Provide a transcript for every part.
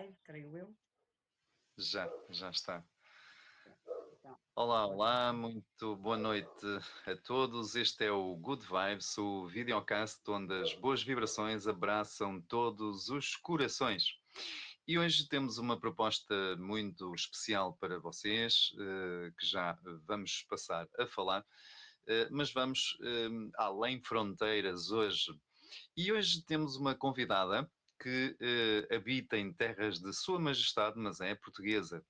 live, creio eu. Já está. Então, Olá, boa noite. olá, muito boa noite a todos. Este é o Good Vibes, o videocast onde as boas vibrações abraçam todos os corações. E hoje temos uma proposta muito especial para vocês, que já vamos passar a falar, mas vamos além fronteiras hoje. E hoje temos uma convidada que habita em terras de Sua Majestade, mas é portuguesa.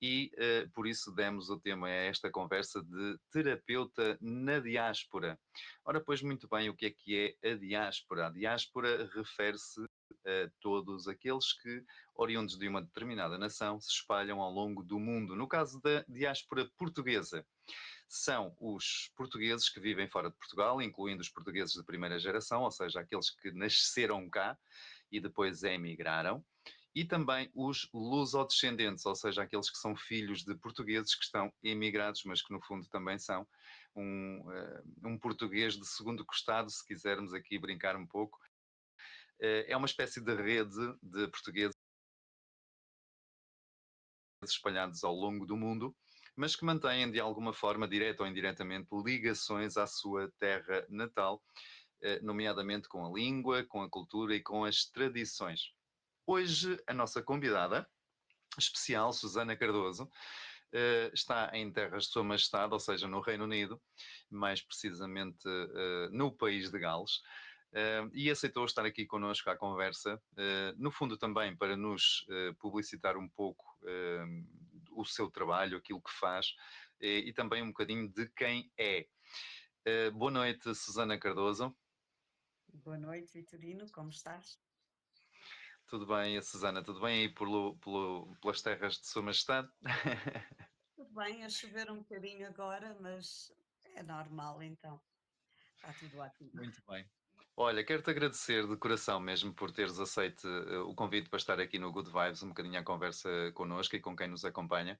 E por isso demos o tema a esta conversa de terapeuta na diáspora. Ora, pois muito bem, o que é a diáspora? A diáspora refere-se a todos aqueles que, oriundos de uma determinada nação, se espalham ao longo do mundo. No caso da diáspora portuguesa, são os portugueses que vivem fora de Portugal, incluindo os portugueses de primeira geração, ou seja, aqueles que nasceram cá e depois emigraram, e também os lusodescendentes, ou seja, aqueles que são filhos de portugueses que estão emigrados, mas que no fundo também são um português de segundo costado, se quisermos aqui brincar um pouco. É uma espécie de rede de portugueses espalhados ao longo do mundo, mas que mantêm de alguma forma, direta ou indiretamente, ligações à sua terra natal, nomeadamente com a língua, com a cultura e com as tradições. Hoje, a nossa convidada especial, Susana Cardoso, está em terras de Sua Majestade, ou seja, no Reino Unido, mais precisamente no país de Gales, e aceitou estar aqui connosco à conversa, no fundo também para nos publicitar um pouco o seu trabalho, aquilo que faz, e também um bocadinho de quem é. Boa noite, Susana Cardoso. Boa noite, Vitorino, como estás? Tudo bem, a Susana? Tudo bem aí pelas terras de Sua Majestade? Tudo bem, a chover um bocadinho agora, mas é normal então. Está tudo ótimo. Muito bem. Olha, quero-te agradecer de coração mesmo por teres aceito o convite para estar aqui no Good Vibes, um bocadinho à conversa connosco e com quem nos acompanha.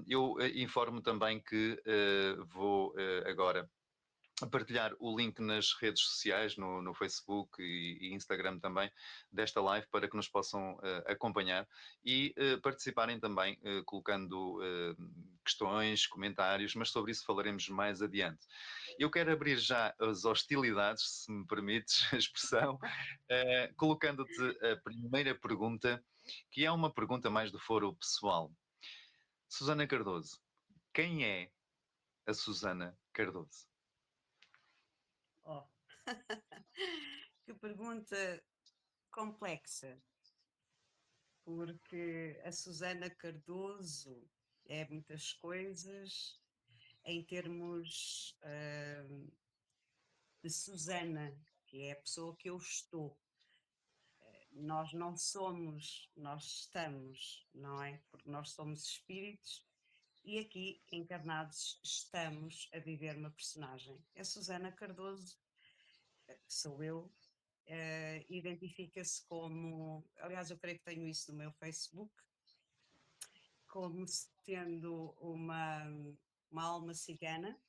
Eu informo também que vou agora partilhar o link nas redes sociais, no Facebook e Instagram também, desta live para que nos possam acompanhar e participarem também, colocando questões, comentários, mas sobre isso falaremos mais adiante. Eu quero abrir já as hostilidades, se me permites a expressão, colocando-te a primeira pergunta, que é uma pergunta mais do foro pessoal. Susana Cardoso, quem é a Susana Cardoso? Oh, que pergunta complexa, porque a Susana Cardoso é muitas coisas em termos de Susana, que é a pessoa que eu estou. Nós não somos, nós estamos, não é? Porque nós somos espíritos e aqui, encarnados, estamos a viver uma personagem. A Susana Cardoso, que sou eu, identifica-se como, aliás, eu creio que tenho isso no meu Facebook, como tendo uma alma cigana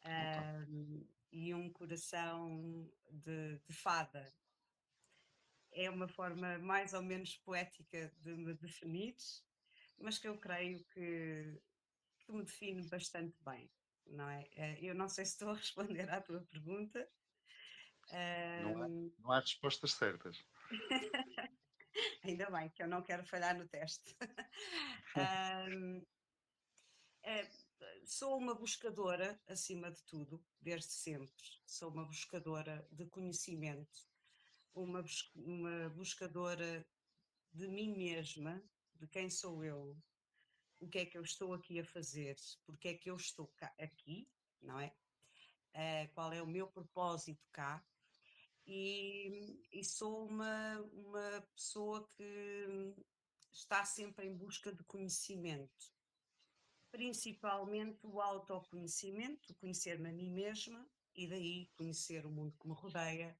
Opa. e um coração de fada. É uma forma mais ou menos poética de me definir, mas que eu creio que me define bastante bem, não é? Eu não sei se estou a responder à tua pergunta. Não há respostas certas. Ainda bem que eu não quero falhar no teste. Ahm, é, Sou uma buscadora, acima de tudo, desde sempre. Sou uma buscadora de conhecimento, uma buscadora de mim mesma, de quem sou eu, o que é que eu estou aqui a fazer, porque é que eu estou aqui, não é? Qual é o meu propósito cá? E sou uma pessoa que está sempre em busca de conhecimento, principalmente o autoconhecimento, conhecer-me a mim mesma e daí conhecer o mundo que me rodeia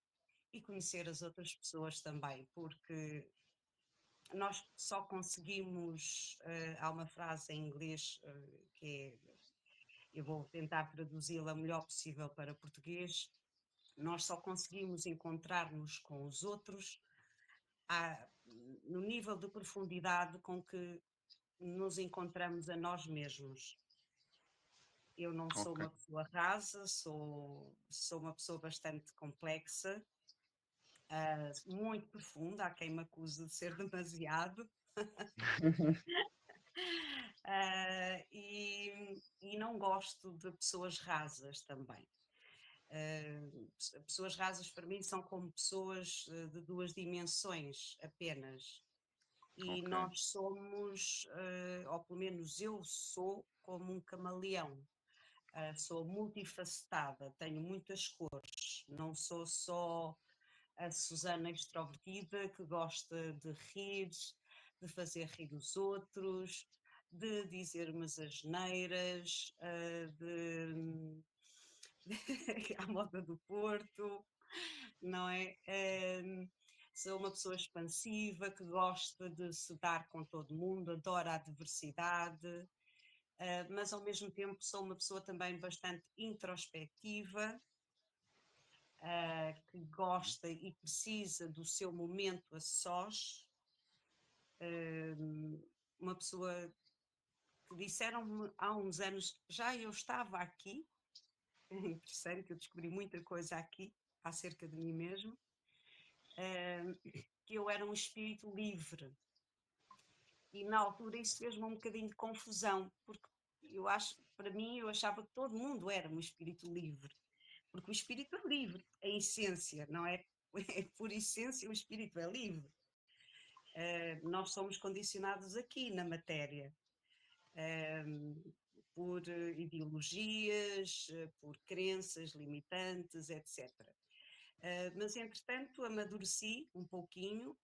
e conhecer as outras pessoas também, porque nós só conseguimos, há uma frase em inglês que é, eu vou tentar traduzi-la o melhor possível para português, nós só conseguimos encontrar-nos com os outros no nível de profundidade com que nos encontramos a nós mesmos. Eu não sou Ok. uma pessoa rasa, sou uma pessoa bastante complexa, muito profunda, há quem me acuse de ser demasiado, e não gosto de pessoas rasas também. Pessoas rasas para mim são como pessoas de duas dimensões apenas. E Ok. nós somos, ou pelo menos eu sou, como um camaleão. Sou multifacetada, tenho muitas cores, não sou só a Susana extrovertida que gosta de rir, de fazer rir os outros, de dizer umas asneiras, à moda do Porto, não é? Sou uma pessoa expansiva que gosta de se dar com todo mundo, adora a diversidade, mas ao mesmo tempo sou uma pessoa também bastante introspectiva, que gosta e precisa do seu momento a sós. Uma pessoa que disseram-me há uns anos, já eu estava aqui, é interessante, eu descobri muita coisa aqui acerca de mim mesmo, que eu era um espírito livre. E na altura isso fez-me um bocadinho de confusão, porque eu acho, para mim, eu achava que todo mundo era um espírito livre, porque o espírito é livre, a essência, não é? Por essência, o espírito é livre. Nós somos condicionados aqui na matéria, por ideologias, por crenças limitantes, etc. Mas, entretanto, amadureci um pouquinho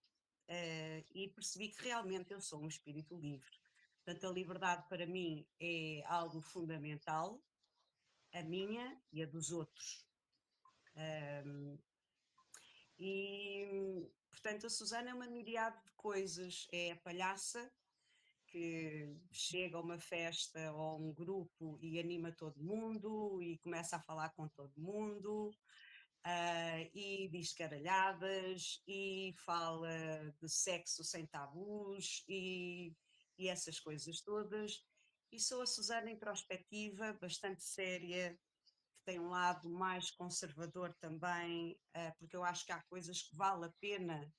e percebi que realmente eu sou um espírito livre. Portanto, a liberdade para mim é algo fundamental, a minha e a dos outros. Portanto, a Susana é uma miríade de coisas. É a palhaça que chega a uma festa ou a um grupo e anima todo mundo e começa a falar com todo mundo, e diz caralhadas e fala de sexo sem tabus e essas coisas todas. E sou a Susana introspectiva, bastante séria, que tem um lado mais conservador também, porque eu acho que há coisas que vale a pena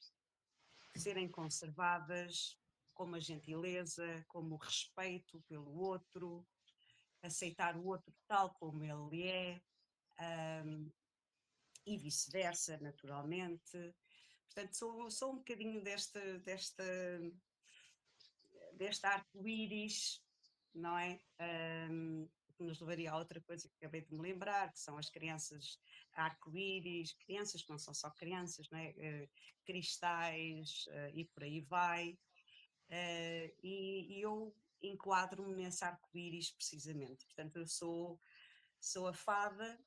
serem conservadas, como a gentileza, como o respeito pelo outro, aceitar o outro tal como ele é, e vice-versa, naturalmente. Portanto, sou um bocadinho deste arco-íris, não é? Que nos levaria a outra coisa que acabei de me lembrar, que são as crianças arco-íris, crianças que não são só crianças, não é? Cristais, e por aí vai. E eu enquadro-me nesse arco-íris precisamente. Portanto, eu sou a fada,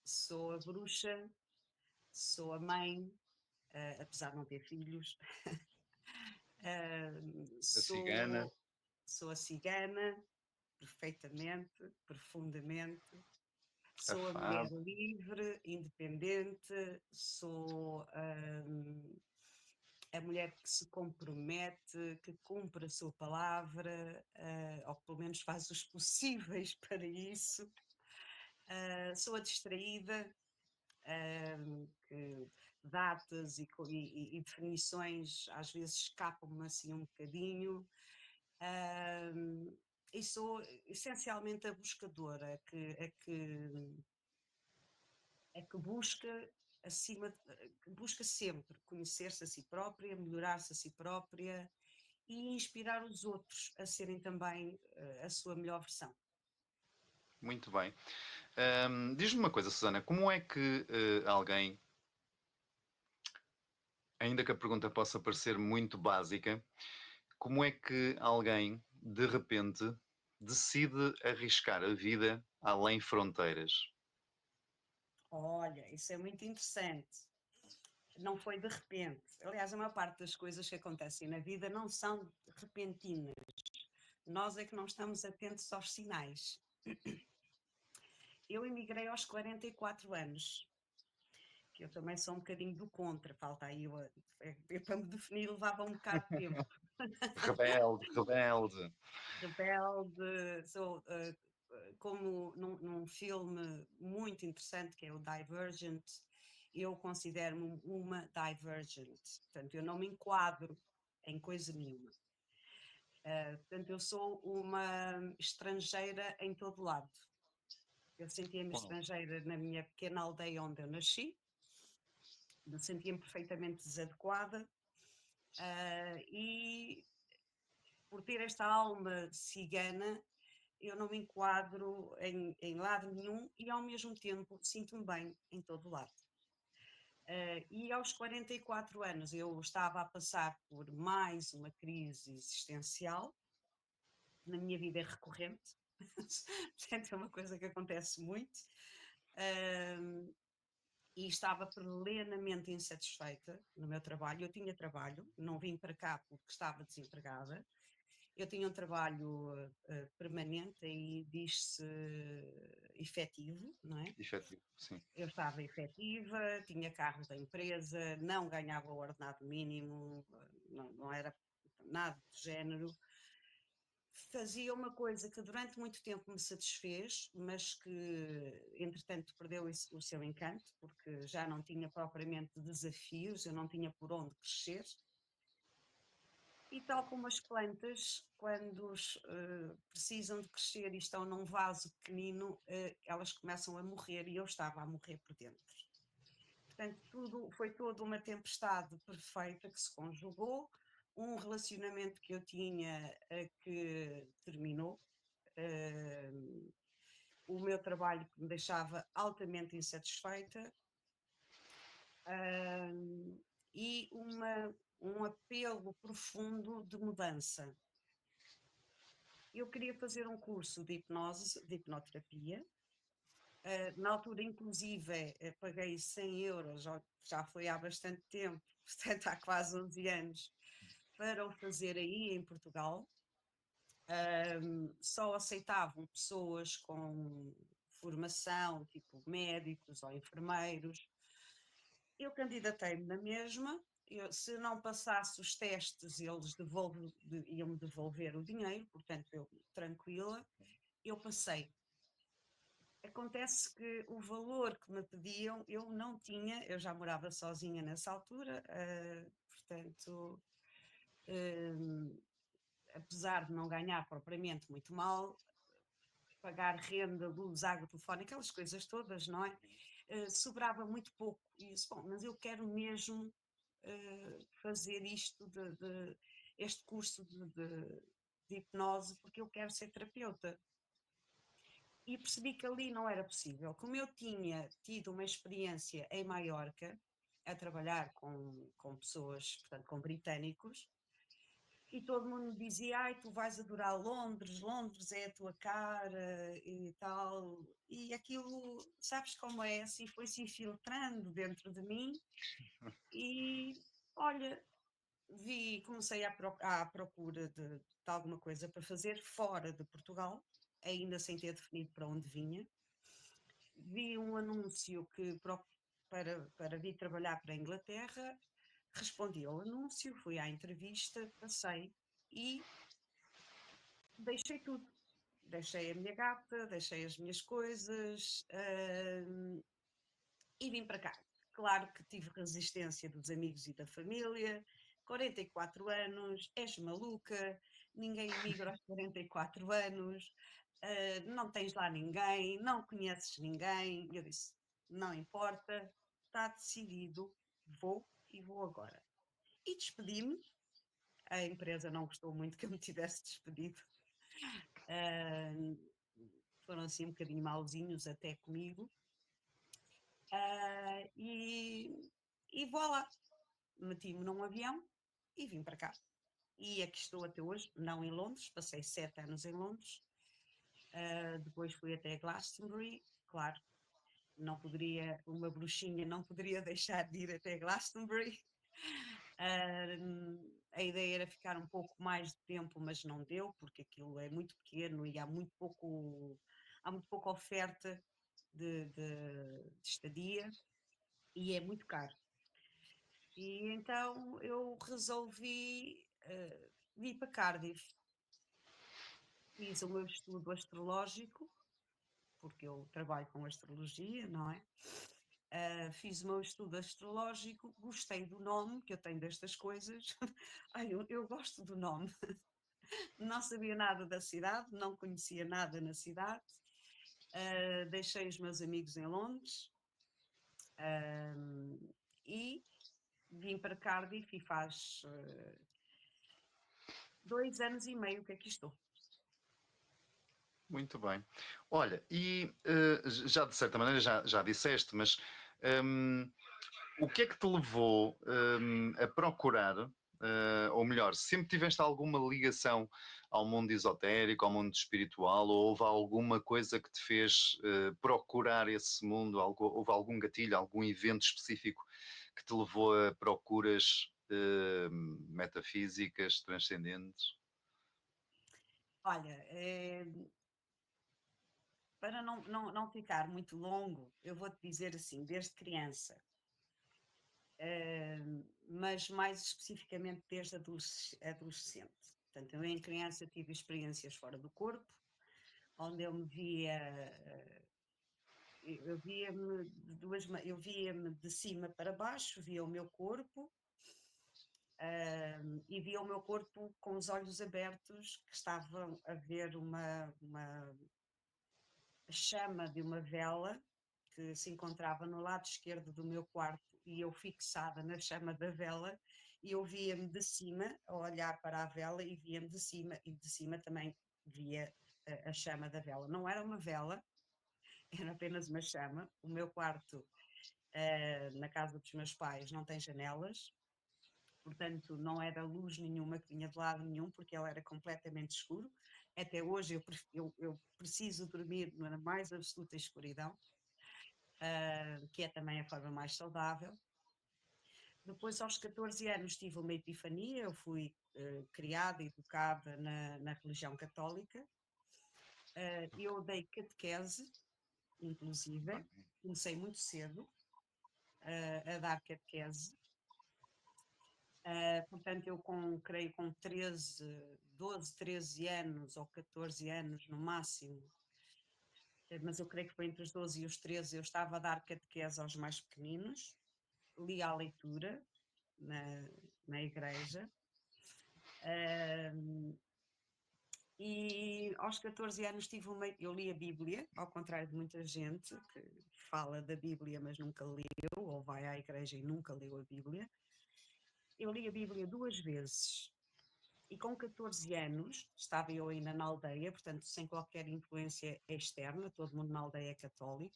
sou a bruxa, sou a mãe, apesar de não ter filhos, A cigana, sou a cigana, perfeitamente, profundamente, a sou a mulher fada, livre, independente, sou a mulher que se compromete, que cumpre a sua palavra, ou pelo menos faz os possíveis para isso. Sou a distraída, que datas e definições às vezes escapam-me assim um bocadinho. E sou essencialmente a buscadora, que busca que busca sempre conhecer-se a si própria, melhorar-se a si própria e inspirar os outros a serem também a sua melhor versão. muito bem. Diz-me uma coisa, Susana, como é que alguém, ainda que a pergunta possa parecer muito básica, como é que alguém, de repente, decide arriscar a vida além fronteiras? Olha, isso é muito interessante. Não foi de repente. Aliás, a maior parte das coisas que acontecem na vida não são repentinas. Nós é que não estamos atentos aos sinais. Eu emigrei aos 44 anos, que eu também sou um bocadinho do contra, falta aí, para me definir levava um bocado de tempo. Rebelde, rebelde. Rebelde, sou, como num filme muito interessante que é o Divergent, eu considero-me uma Divergent, portanto eu não me enquadro em coisa nenhuma. Portanto, eu sou uma estrangeira em todo lado. Eu sentia-me Uau. estrangeira na minha pequena aldeia onde eu nasci, eu sentia-me perfeitamente desadequada, e por ter esta alma cigana, eu não me enquadro em lado nenhum e ao mesmo tempo sinto-me bem em todo lado. E aos 44 anos eu estava a passar por mais uma crise existencial, na minha vida é recorrente, portanto é uma coisa que acontece muito, e estava plenamente insatisfeita no meu trabalho. Eu tinha trabalho, não vim para cá porque estava desempregada. Eu tinha um trabalho permanente e diz-se efetivo, não é? Efetivo, sim. Eu estava efetiva, tinha carro da empresa, não ganhava o ordenado mínimo, não era nada do género. Fazia uma coisa que durante muito tempo me satisfez, mas que entretanto perdeu o seu encanto, porque já não tinha propriamente desafios, eu não tinha por onde crescer. E tal como as plantas, quando precisam de crescer e estão num vaso pequenino, elas começam a morrer e eu estava a morrer por dentro. Portanto, foi toda uma tempestade perfeita que se conjugou, um relacionamento que eu tinha que terminou, o meu trabalho que me deixava altamente insatisfeita, e um apelo profundo de mudança. Eu queria fazer um curso de hipnose, de hipnoterapia. Na altura, inclusive, paguei 100 euros, já foi há bastante tempo, portanto há quase 11 anos, para o fazer aí em Portugal. Só aceitavam pessoas com formação, tipo médicos ou enfermeiros. Eu candidatei-me na mesma, se não passasse os testes, eles iam-me devolver o dinheiro, portanto eu, tranquila, eu passei. Acontece que o valor que me pediam eu não tinha, eu já morava sozinha nessa altura, portanto, apesar de não ganhar propriamente muito mal, pagar renda, luz, água, telefone, aquelas coisas todas, não é? Sobrava muito pouco. E disse, bom, mas eu quero mesmo fazer isto, este curso de hipnose, porque eu quero ser terapeuta. E percebi que ali não era possível. Como eu tinha tido uma experiência em Maiorca, a trabalhar com pessoas, portanto, com britânicos, e todo mundo me dizia, ai, tu vais adorar Londres, Londres é a tua cara e tal. E aquilo, sabes como é, assim, foi-se infiltrando dentro de mim e, olha, comecei à procura de alguma coisa para fazer fora de Portugal, ainda sem ter definido para onde vinha. Vi um anúncio para vir trabalhar para a Inglaterra, respondi ao anúncio, fui à entrevista, passei e deixei tudo. Deixei a minha gata, deixei as minhas coisas, e vim para cá. Claro que tive resistência dos amigos e da família. 44 anos, és maluca, ninguém emigra aos 44 anos, não tens lá ninguém, não conheces ninguém. Eu disse: não importa, está decidido, vou e vou agora. E despedi-me. A empresa não gostou muito que eu me tivesse despedido. Foram assim um bocadinho mauzinhos até comigo. E voilà, meti-me num avião e vim para cá. E aqui estou até hoje, não em Londres, passei 7 anos em Londres, depois fui até Glastonbury, claro, não poderia, uma bruxinha não poderia deixar de ir até Glastonbury. A ideia era ficar um pouco mais de tempo, mas não deu, porque aquilo é muito pequeno e há muito pouca oferta de estadia. e é muito caro. E então eu resolvi ir para Cardiff. Fiz o meu estudo astrológico, porque eu trabalho com astrologia, não é? Fiz o meu estudo astrológico, gostei do nome, que eu tenho destas coisas. Ai, eu gosto do nome. Não sabia nada da cidade, não conhecia nada na cidade. Deixei os meus amigos em Londres, e vim para Cardiff e faz 2 anos e meio que aqui estou. Muito bem. Olha, e já de certa maneira já disseste, mas hum, o que é que te levou a procurar, ou melhor, sempre tiveste alguma ligação ao mundo esotérico, ao mundo espiritual, ou houve alguma coisa que te fez procurar esse mundo? Houve algum gatilho, algum evento específico que te levou a procuras metafísicas, transcendentes? Olha, para não ficar muito longo, eu vou-te dizer assim, desde criança, mas mais especificamente desde adolescente. Portanto, eu em criança tive experiências fora do corpo, onde eu me via, eu via-me eu via-me de cima para baixo, via o meu corpo, e via o meu corpo com os olhos abertos, que estavam a ver uma chama de uma vela que se encontrava no lado esquerdo do meu quarto e eu fixada na chama da vela e eu via-me de cima a olhar para a vela e via-me de cima e de cima também via a chama da vela. Não era uma vela, era apenas uma chama. O meu quarto, na casa dos meus pais, não tem janelas, portanto não era luz nenhuma que vinha de lado nenhum, porque ele era completamente escuro. Até hoje eu preciso dormir na mais absoluta escuridão, que é também a forma mais saudável. Depois, aos 14 anos, tive uma epifania, eu fui criada, educada na religião católica. Eu dei catequese, inclusive, comecei muito cedo a dar catequese. Portanto, eu creio com 12, 13 anos ou 14 anos no máximo, mas eu creio que foi entre os 12 e os 13, eu estava a dar catequese aos mais pequeninos, lia a leitura na igreja, e aos 14 anos eu li a Bíblia, ao contrário de muita gente que fala da Bíblia mas nunca leu, ou vai à igreja e nunca leu a Bíblia. Eu li a Bíblia 2 vezes. E com 14 anos, estava eu ainda na aldeia, portanto, sem qualquer influência externa, todo mundo na aldeia é católico.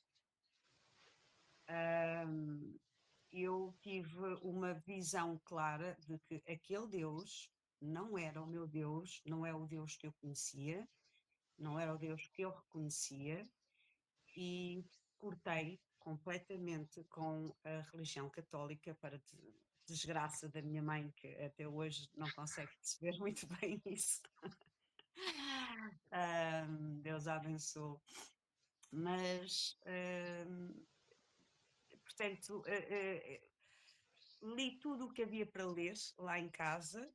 Eu tive uma visão clara de que aquele Deus não era o meu Deus, não é o Deus que eu conhecia, não era o Deus que eu reconhecia, e cortei completamente com a religião católica, para desgraça da minha mãe, que até hoje não consegue perceber muito bem isso. Deus a abençoe. Mas, portanto, li tudo o que havia para ler lá em casa.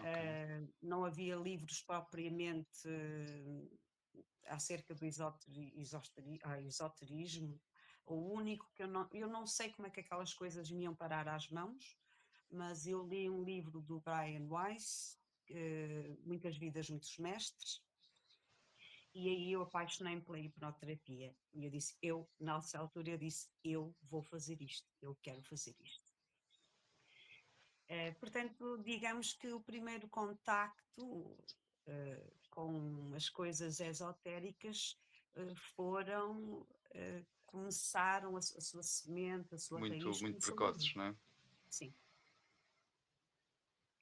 Okay. Não havia livros propriamente acerca do esoterismo. O único que eu não sei como é que aquelas coisas me iam parar às mãos, mas eu li um livro do Brian Weiss, Muitas Vidas, Muitos Mestres, e aí eu apaixonei-me pela hipnoterapia. E eu disse, nessa altura eu disse, eu vou fazer isto, eu quero fazer isto. Portanto, digamos que o primeiro contacto com as coisas esotéricas começaram a sua semente, a sua Muito, raiz muito começou ali. precoces, não é? Sim.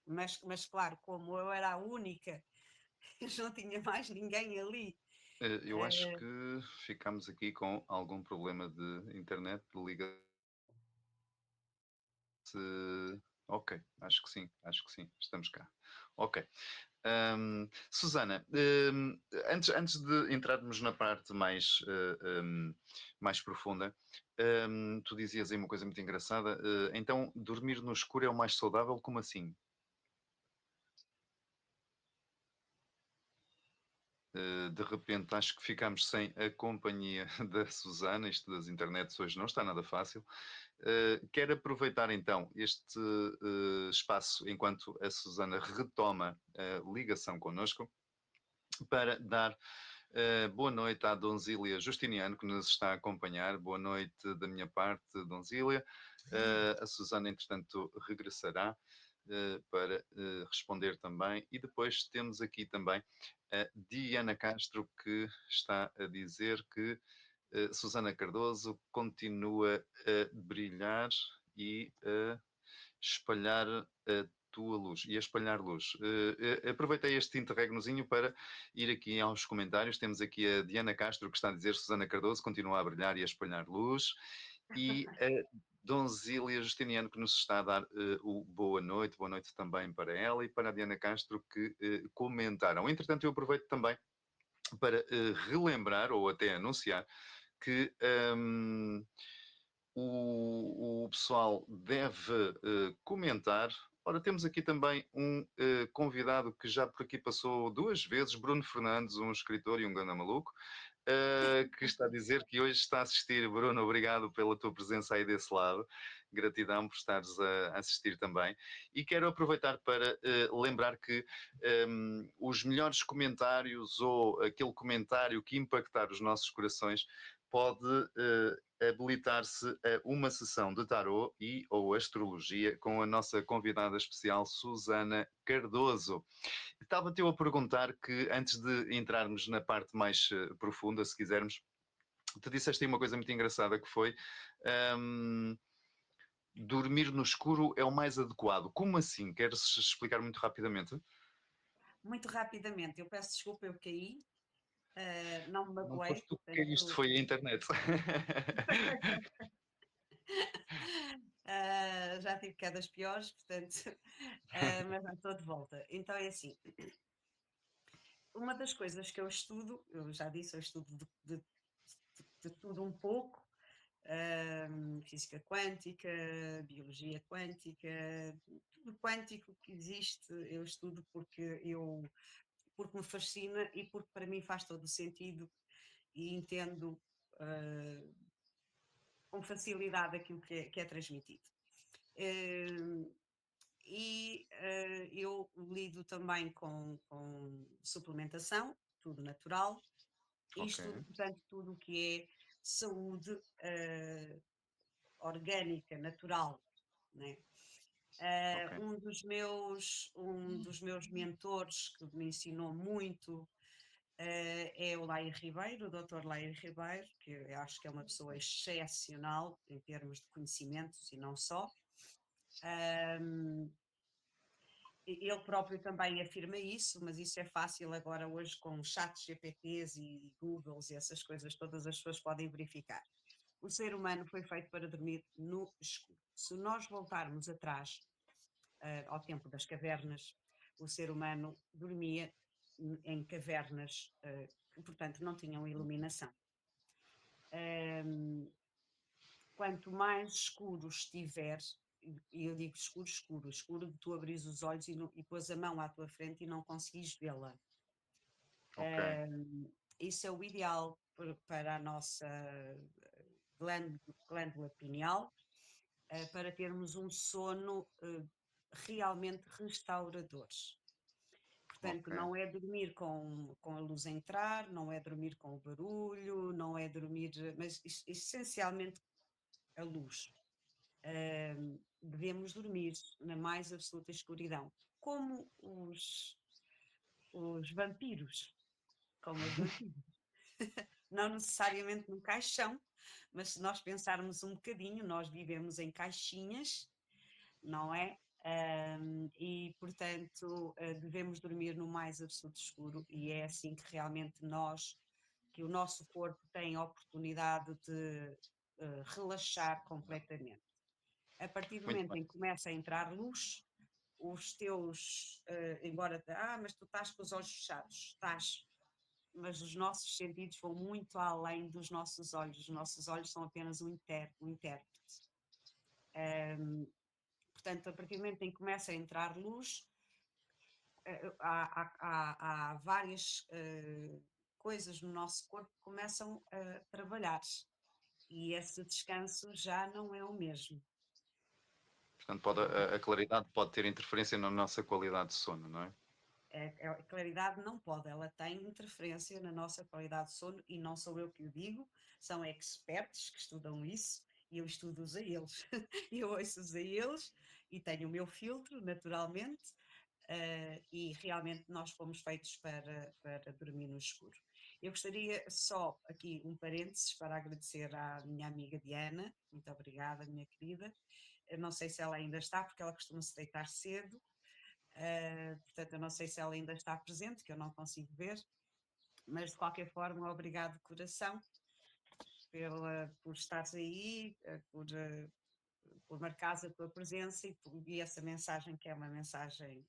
Mas claro, como eu era a única, eu não tinha mais ninguém ali. Eu acho que ficamos aqui com algum problema de internet, de liga. Ok, acho que sim, estamos cá. Ok. Susana, antes de entrarmos na parte mais profunda, tu dizias aí uma coisa muito engraçada. Então, dormir no escuro é o mais saudável? Como assim? De repente acho que ficámos sem a companhia da Susana, isto das internets hoje não está nada fácil. Quero aproveitar então este espaço enquanto a Susana retoma a ligação connosco para dar boa noite à Donzília Justiniano que nos está a acompanhar. Boa noite da minha parte, Donzília. A Susana, entretanto, regressará para responder também. E depois temos aqui também a Diana Castro, que está a dizer que Susana Cardoso continua a brilhar e a espalhar a tua luz e a espalhar luz. Aproveitei este interregnozinho para ir aqui aos comentários. Temos aqui a Diana Castro que está a dizer Susana Cardoso continua a brilhar e a espalhar luz. E a Donzília Justiniano que nos está a dar o boa noite também para ela e para a Diana Castro que comentaram. Entretanto, eu aproveito também para relembrar ou até anunciar que o pessoal deve comentar. Ora, temos aqui também um convidado que já por aqui passou duas vezes, Bruno Fernandes, um escritor e um ganda maluco, que está a dizer que hoje está a assistir. Bruno, obrigado pela tua presença aí desse lado. Gratidão por estares a assistir também. E quero aproveitar para lembrar que os melhores comentários ou aquele comentário que impactar os nossos corações pode habilitar-se a uma sessão de tarot e ou astrologia com a nossa convidada especial Susana Cardoso. Estava-te eu a perguntar que antes de entrarmos na parte mais profunda, se quisermos, tu disseste aí uma coisa muito engraçada que foi dormir no escuro é o mais adequado. Como assim? Queres explicar muito rapidamente? Muito rapidamente, eu peço desculpa, eu caí, não me Não magoei, foste tu que caíste, portanto, foi a internet. já tive quedas piores, portanto, mas não estou de volta. Então é assim, uma das coisas que eu estudo, eu já disse, eu estudo de tudo um pouco, física quântica, biologia quântica, tudo quântico que existe, eu estudo porque me fascina e porque para mim faz todo o sentido e entendo com facilidade aquilo que é transmitido. Eu lido também com suplementação, tudo natural, e Ok, estudo, portanto, tudo o que é saúde orgânica, natural, né? ok, Um dos meus mentores que me ensinou muito é o Lair Ribeiro, o Dr. Lair Ribeiro, que eu acho que é uma pessoa excepcional em termos de conhecimentos e não só. Ele próprio também afirma isso, mas isso é fácil agora hoje com chats GPTs e Googles e essas coisas, todas as pessoas podem verificar. O ser humano foi feito para dormir no escuro. Se nós voltarmos atrás ao tempo das cavernas, o ser humano dormia em cavernas que, portanto, não tinham iluminação. Quanto mais escuro estiver, e eu digo escuro, escuro, escuro de tu abris os olhos e pôs a mão à tua frente e não conseguis vê-la. ok, Isso é o ideal para a nossa glândula pineal, para termos um sono realmente restaurador. Portanto, ok, não é dormir com a luz a entrar, não é dormir com o barulho, não é dormir, mas essencialmente a luz. Devemos dormir na mais absoluta escuridão, como os vampiros, como os vampiros. Não necessariamente num caixão, mas se nós pensarmos um bocadinho, nós vivemos em caixinhas, não é? E, portanto, devemos dormir no mais absoluto escuro, e é assim que realmente que o nosso corpo tem a oportunidade de relaxar completamente. A partir do Muito momento bem. em que começa a entrar luz, os teus, mas tu estás com os olhos fechados, estás, mas os nossos sentidos vão muito além dos nossos olhos. Os nossos olhos são apenas um intérprete. Portanto, a partir do momento em que começa a entrar luz, há várias coisas no nosso corpo que começam a trabalhar e esse descanso já não é o mesmo. Portanto, a claridade pode ter interferência na nossa qualidade de sono, não é? A claridade não pode, ela tem interferência na nossa qualidade de sono e não sou eu que o digo, são experts que estudam isso e eu estudo-os a eles, eu ouço-os a eles e tenho o meu filtro, naturalmente, e realmente nós fomos feitos para dormir no escuro. Eu gostaria só aqui um parênteses para agradecer à minha amiga Diana, muito obrigada, minha querida. Eu não sei se ela ainda está, porque ela costuma se deitar cedo. Portanto, eu não sei se ela ainda está presente, que eu não consigo ver, mas de qualquer forma, obrigado de coração por estares aí, por marcares a tua presença e essa mensagem que é uma mensagem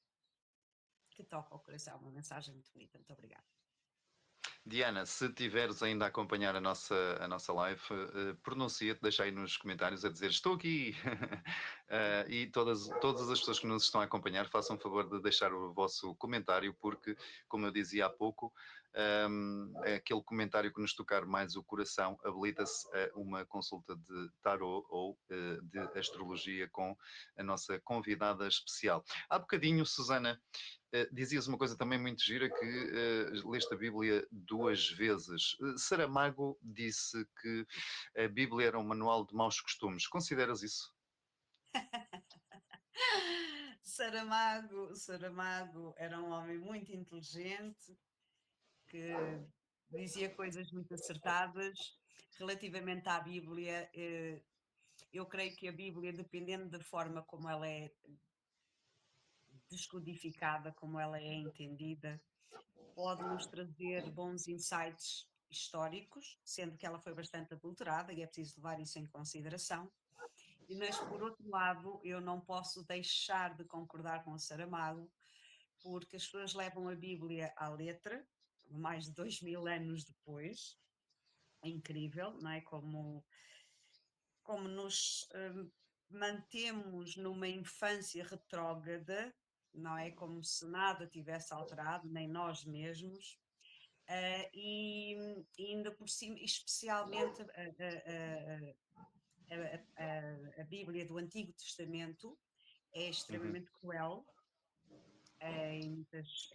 que toca o coração, uma mensagem muito bonita. Muito obrigada. Diana, se tiveres ainda a acompanhar a nossa live, pronuncia-te, deixa aí nos comentários a dizer estou aqui. E todas as pessoas que nos estão a acompanhar, façam o favor de deixar o vosso comentário, porque, como eu dizia há pouco, aquele comentário que nos tocar mais o coração habilita-se a uma consulta de tarot ou de astrologia com a nossa convidada especial. Há bocadinho, Susana, dizias uma coisa também muito gira, que leste a Bíblia 2 vezes. Saramago disse que a Bíblia era um manual de maus costumes. Consideras isso? Saramago era um homem muito inteligente, que dizia coisas muito acertadas. Relativamente à Bíblia, eu creio que a Bíblia, dependendo da forma como ela é descodificada, como ela é entendida, pode nos trazer bons insights históricos, sendo que ela foi bastante adulterada e é preciso levar isso em consideração. Mas, por outro lado, eu não posso deixar de concordar com o Saramago, porque as pessoas levam a Bíblia à letra, mais de 2000 anos depois. É incrível, não é? Como nos mantemos numa infância retrógrada, não é? Como se nada tivesse alterado, nem nós mesmos. E ainda por cima, especialmente a Bíblia do Antigo Testamento é Uhum. extremamente cruel em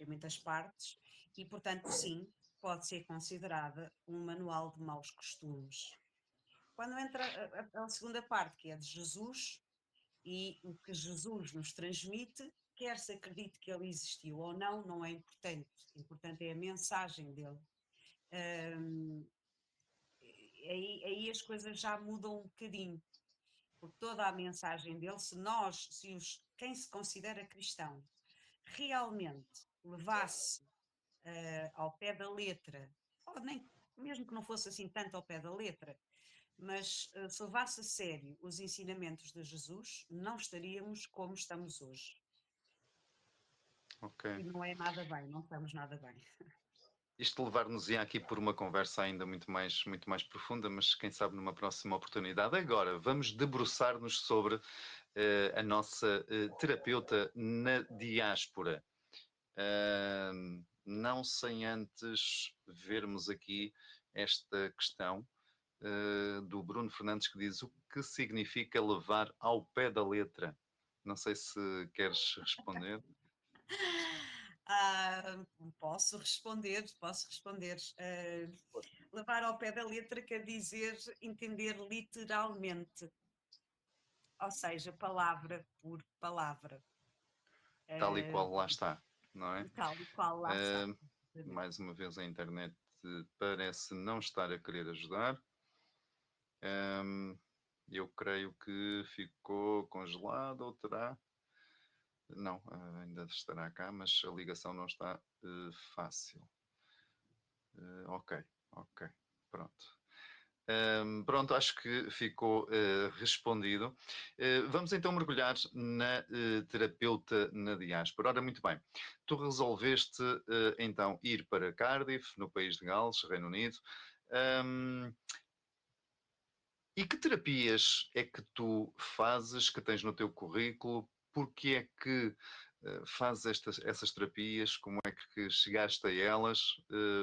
muitas partes e, portanto, sim, pode ser considerada um manual de maus costumes. Quando entra a segunda parte, que é de Jesus, e o que Jesus nos transmite, quer se acredite que ele existiu ou não, não é importante. Importante é a mensagem dele. Aí as coisas já mudam um bocadinho, porque toda a mensagem dele, quem se considera cristão realmente levasse ao pé da letra, ou nem, mesmo que não fosse assim tanto ao pé da letra, mas se levasse a sério os ensinamentos de Jesus, não estaríamos como estamos hoje. Ok. E não é nada bem, não estamos nada bem. Isto levar-nos-ia aqui por uma conversa ainda muito mais profunda, mas quem sabe numa próxima oportunidade. Agora, vamos debruçar-nos sobre a nossa terapeuta na diáspora. Não sem antes vermos aqui esta questão do Bruno Fernandes, que diz: o que significa levar ao pé da letra? Não sei se queres responder. Ah, posso responder. Levar ao pé da letra quer dizer entender literalmente, ou seja, palavra por palavra. Tal e Ah, qual lá está, não é? tal e qual lá está. Uh, Mais uma vez a internet parece não estar a querer ajudar. Eu creio que ficou congelado ou terá. Não, ainda estará cá, mas a ligação não está fácil. Ok, pronto. Pronto, acho que ficou respondido. Vamos então mergulhar na terapeuta na diáspora. Ora, muito bem. Tu resolveste então ir para Cardiff, no país de Gales, Reino Unido. Hum, e que terapias é que tu fazes, que tens no teu currículo? Porque é que fazes essas terapias? Como é que chegaste a elas?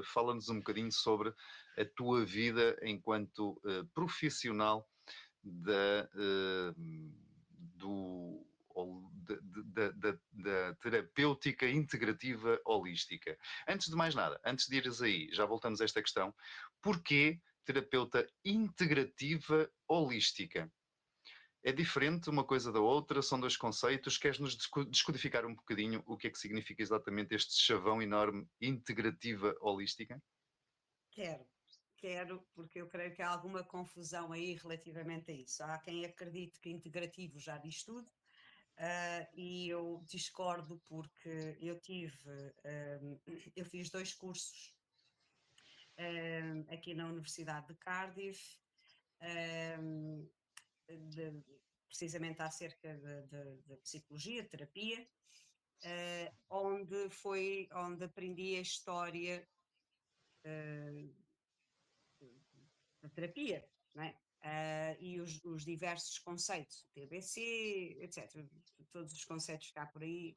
Fala-nos um bocadinho sobre a tua vida enquanto profissional da, do, da terapêutica integrativa holística. Antes de mais nada, antes de ires aí, já voltamos a esta questão, porquê terapeuta integrativa holística? É diferente uma coisa da outra, são dois conceitos. Queres-nos descodificar um bocadinho o que é que significa exatamente este chavão enorme, integrativa holística? Quero, quero, porque eu creio que há alguma confusão aí relativamente a isso. Há quem acredite que integrativo já diz tudo, e eu discordo porque eu fiz 2 cursos aqui na Universidade de Cardiff, um, de- precisamente acerca de psicologia, terapia, onde aprendi a história da terapia, não é? E os diversos conceitos, o TBC, etc., todos os conceitos que há por aí.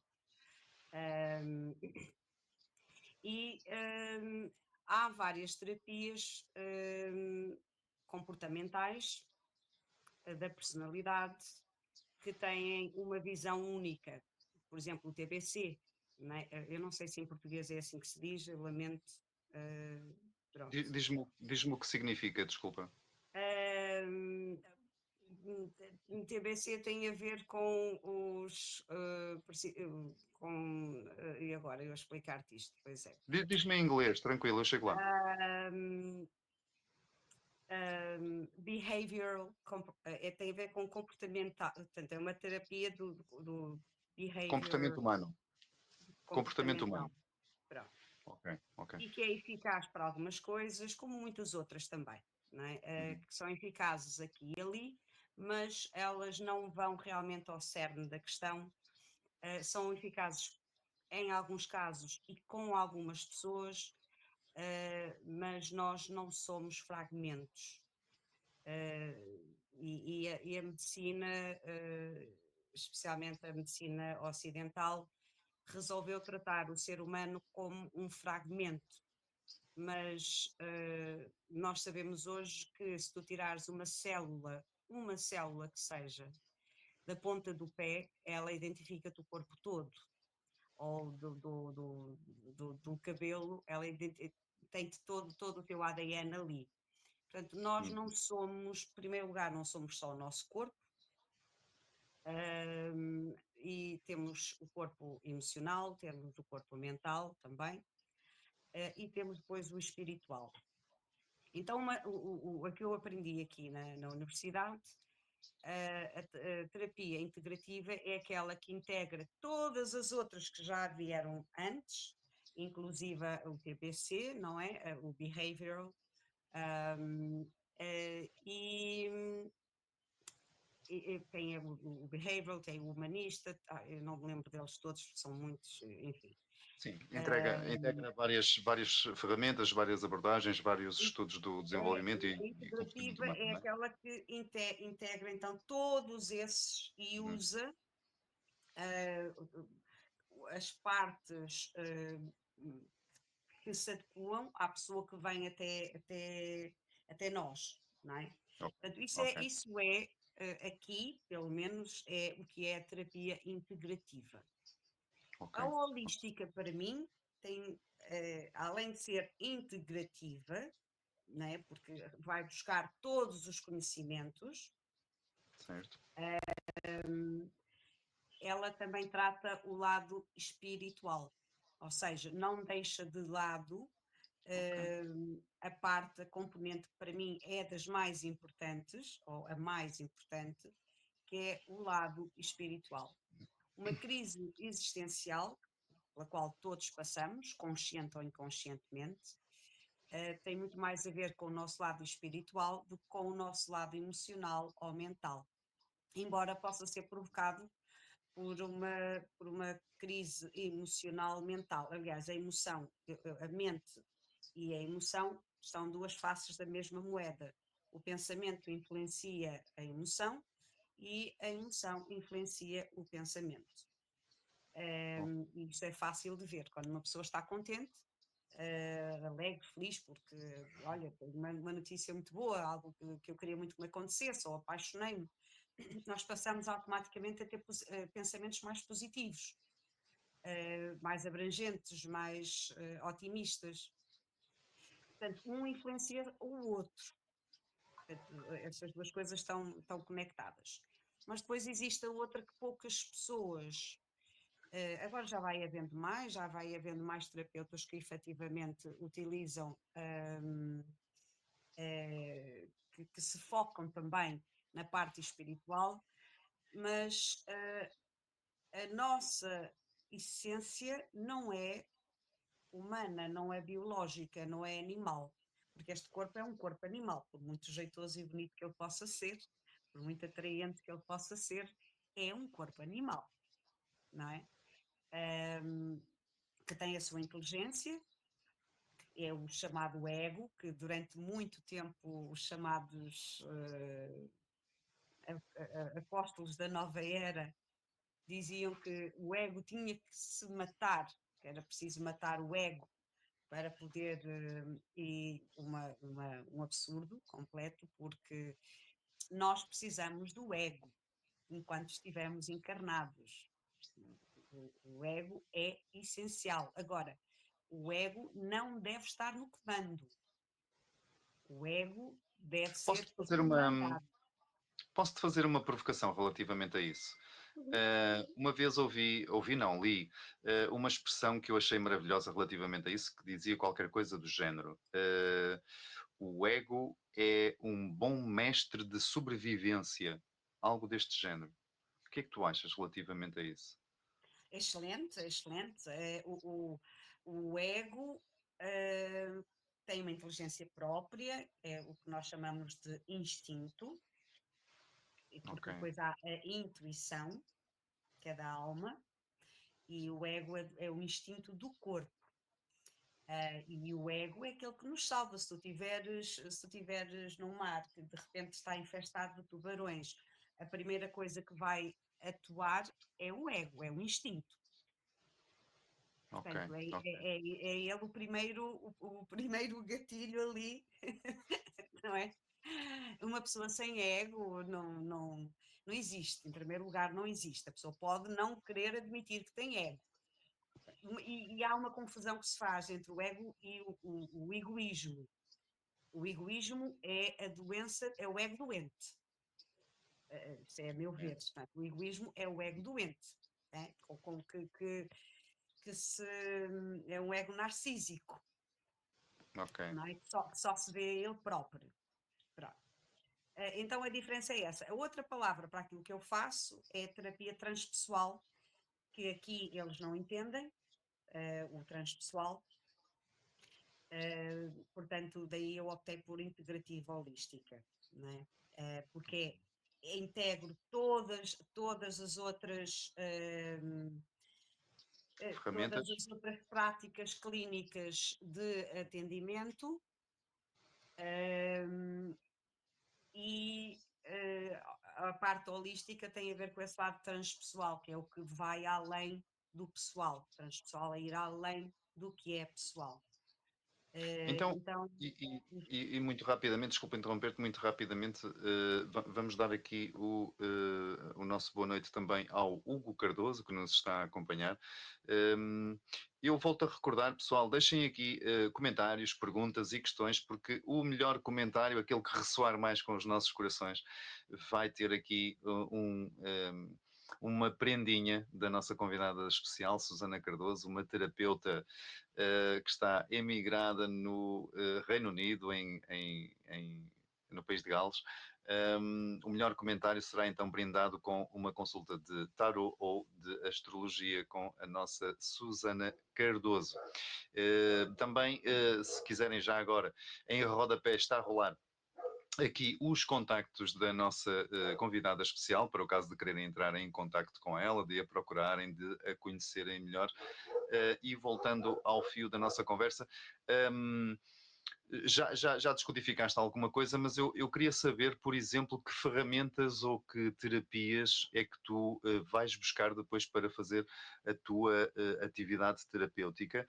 Um, e há várias terapias comportamentais da personalidade que têm uma visão única. Por exemplo, o TBC, não é? Eu não sei se em português é assim que se diz, eu lamento. Pronto. Diz-me o que significa, desculpa. TBC tem a ver com os. E agora eu explicar-te isto, pois é. Diz-me em inglês, tranquilo, eu chego lá. Behavioral, tem a ver com comportamental, portanto, é uma terapia do Comportamento behavior humano. Comportamento comportamental. humano. Pronto. Ok, ok. E que é eficaz para algumas coisas, como muitas outras também, não é? Que são eficazes aqui e ali, mas elas não vão realmente ao cerne da questão. São eficazes em alguns casos e com algumas pessoas, mas nós não somos fragmentos. E a medicina, especialmente a medicina ocidental, resolveu tratar o ser humano como um fragmento. Mas nós sabemos hoje que se tu tirares uma célula que seja, da ponta do pé, ela identifica-te o corpo todo, ou do cabelo, ela tem todo o teu ADN ali. Portanto, nós não somos, em primeiro lugar, não somos só o nosso corpo, e temos o corpo emocional, temos o corpo mental também, e temos depois o espiritual. Então, o que eu aprendi aqui na universidade, a terapia integrativa é aquela que integra todas as outras que já vieram antes, inclusive o TBC, não é? O Behavioral, e tem o Behavioral, tem o Humanista, eu não me lembro deles todos, são muitos, enfim. Sim, integra várias ferramentas, várias abordagens, vários estudos do desenvolvimento A e comportamento integrativa humano, é não é? aquela que integra então todos esses e Uhum. usa as partes que se adequam à pessoa que vem até nós, não é? Portanto, Ok, aqui, pelo menos, é o que é a terapia integrativa. ok. A holística, para mim, tem, além de ser integrativa, não é? Porque vai buscar todos os conhecimentos, Certo. ela também trata o lado espiritual, ou seja, não deixa de lado Ok. a parte, a componente que para mim é das mais importantes, ou a mais importante, que é o lado espiritual. Uma crise existencial, pela qual todos passamos, consciente ou inconscientemente, tem muito mais a ver com o nosso lado espiritual do que com o nosso lado emocional ou mental. Embora possa ser provocado por uma crise emocional mental. Aliás, a emoção, a mente e a emoção são duas faces da mesma moeda. O pensamento influencia a emoção e a emoção influencia o pensamento. Bom, E isso é fácil de ver. Quando uma pessoa está contente, alegre, feliz, porque, olha, tenho uma notícia muito boa, algo que eu queria muito que me acontecesse, ou apaixonei-me, nós passamos automaticamente a ter pensamentos mais positivos, mais abrangentes, mais otimistas. Portanto, um influencia o outro. Portanto, essas duas coisas estão conectadas. Mas depois existe a outra que poucas pessoas. Agora já vai havendo mais terapeutas que efetivamente utilizam, que se focam também na parte espiritual, mas a nossa essência não é humana, não é biológica, não é animal, porque este corpo é um corpo animal, por muito jeitoso e bonito que ele possa ser, por muito atraente que ele possa ser, é um corpo animal, não é? Que tem a sua inteligência, é o chamado ego, que durante muito tempo os chamados apóstolos da nova era diziam que o ego tinha que se matar, que era preciso matar o ego para poder, e um absurdo completo, porque nós precisamos do ego enquanto estivermos encarnados. O ego é essencial. Agora, o ego não deve estar no comando. O ego deve ser Posso-te fazer comandado. posso-te fazer uma provocação relativamente a isso? Uma vez não, li uma expressão que eu achei maravilhosa relativamente a isso, que dizia qualquer coisa do género. O ego é um bom mestre de sobrevivência, algo deste género. O que é que tu achas relativamente a isso? Excelente, excelente. O ego eh, tem uma inteligência própria, é o que nós chamamos de instinto, Ok, porque depois há a intuição, que é da alma, e o ego é o instinto do corpo. E o ego é aquele que nos salva. Se tu tiveres num mar que de repente está infestado de tubarões, a primeira coisa que vai atuar é o ego, é o instinto. ok, Portanto, é, ok. é, é, é ele o primeiro gatilho ali, não é? Uma pessoa sem ego não existe. Em primeiro lugar, não existe. A pessoa pode não querer admitir que tem ego. E há uma confusão que se faz entre o ego e o egoísmo. O egoísmo é a doença, é o ego doente. Isso é a meu É, ver. Portanto, o egoísmo é o ego doente. É? Que é um ego narcísico, ok. não é? Que só se vê ele próprio. Pronto. Então a diferença é essa. A outra palavra para aquilo que eu faço é terapia transpessoal, que aqui eles não entendem, o transpessoal, portanto, daí eu optei por integrativa holística, não é? Porque integro todas as outras. Todas Ferramentas? as outras práticas clínicas de atendimento, e a parte holística tem a ver com esse lado transpessoal, que é o que vai além do pessoal. Transpessoal é ir além do que é pessoal. Então, Então, e muito rapidamente, desculpa interromper-te, muito rapidamente, vamos dar aqui o nosso boa noite também ao Hugo Cardoso, que nos está a acompanhar. Eu volto a recordar, pessoal, deixem aqui comentários, perguntas e questões, porque o melhor comentário, aquele que ressoar mais com os nossos corações, vai ter aqui uma prendinha da nossa convidada especial, Susana Cardoso, uma terapeuta que está emigrada no Reino Unido, no país de Gales, O melhor comentário será então brindado com uma consulta de tarot ou de astrologia com a nossa Susana Cardoso. Também, se quiserem já agora, em rodapé está a rolar aqui os contactos da nossa convidada especial, para o caso de quererem entrar em contacto com ela, de a procurarem, de a conhecerem melhor. E voltando ao fio da nossa conversa, já descodificaste alguma coisa, mas eu queria saber, por exemplo, que ferramentas ou que terapias é que tu vais buscar depois para fazer a tua atividade terapêutica.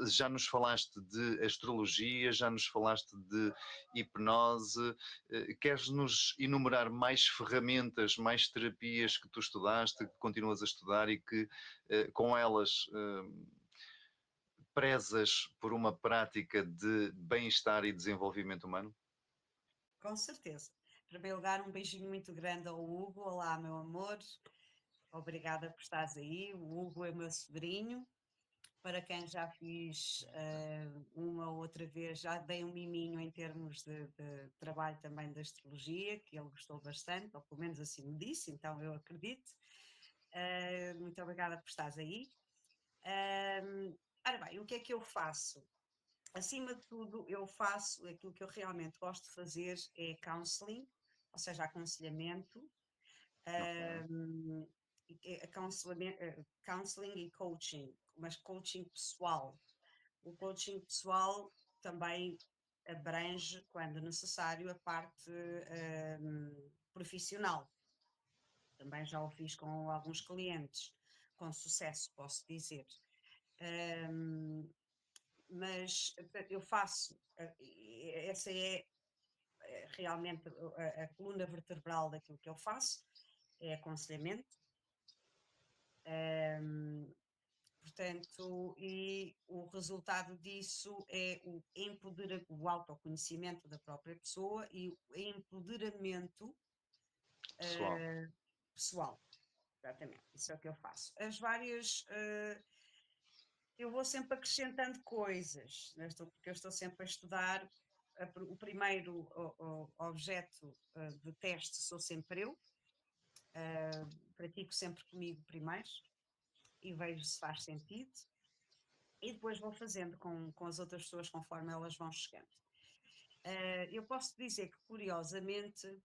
Já nos falaste de astrologia, já nos falaste de hipnose. Queres-nos enumerar mais ferramentas, mais terapias que tu estudaste, que continuas a estudar e que com elas prezas por uma prática de bem-estar e desenvolvimento humano? Com certeza. Em primeiro lugar, um beijinho muito grande ao Hugo. Olá, meu amor. Obrigada por estares aí. O Hugo é meu sobrinho, para quem já fiz uma ou outra vez, já dei um miminho em termos de trabalho também da astrologia, que ele gostou bastante, ou pelo menos assim me disse, então eu acredito. Muito obrigada por estares aí. Ora bem, o que é que eu faço? Acima de tudo, eu faço aquilo que eu realmente gosto de fazer, é counseling, ou seja, aconselhamento, Ok. counseling e coaching, mas coaching pessoal. O coaching pessoal também abrange, quando necessário, a parte profissional. Também já o fiz com alguns clientes, com sucesso, posso dizer. Mas portanto, eu faço, essa é realmente a coluna vertebral daquilo que eu faço, é aconselhamento. Portanto, e o resultado disso é o autoconhecimento da própria pessoa e o empoderamento Pessoal. pessoal. Exatamente, isso é o que eu faço. As várias. Eu vou sempre acrescentando coisas, né? Porque eu estou sempre a estudar. O primeiro objeto de teste sou sempre eu, pratico sempre comigo primeiro e vejo se faz sentido, e depois vou fazendo com as outras pessoas conforme elas vão chegando. Eu posso dizer que, curiosamente,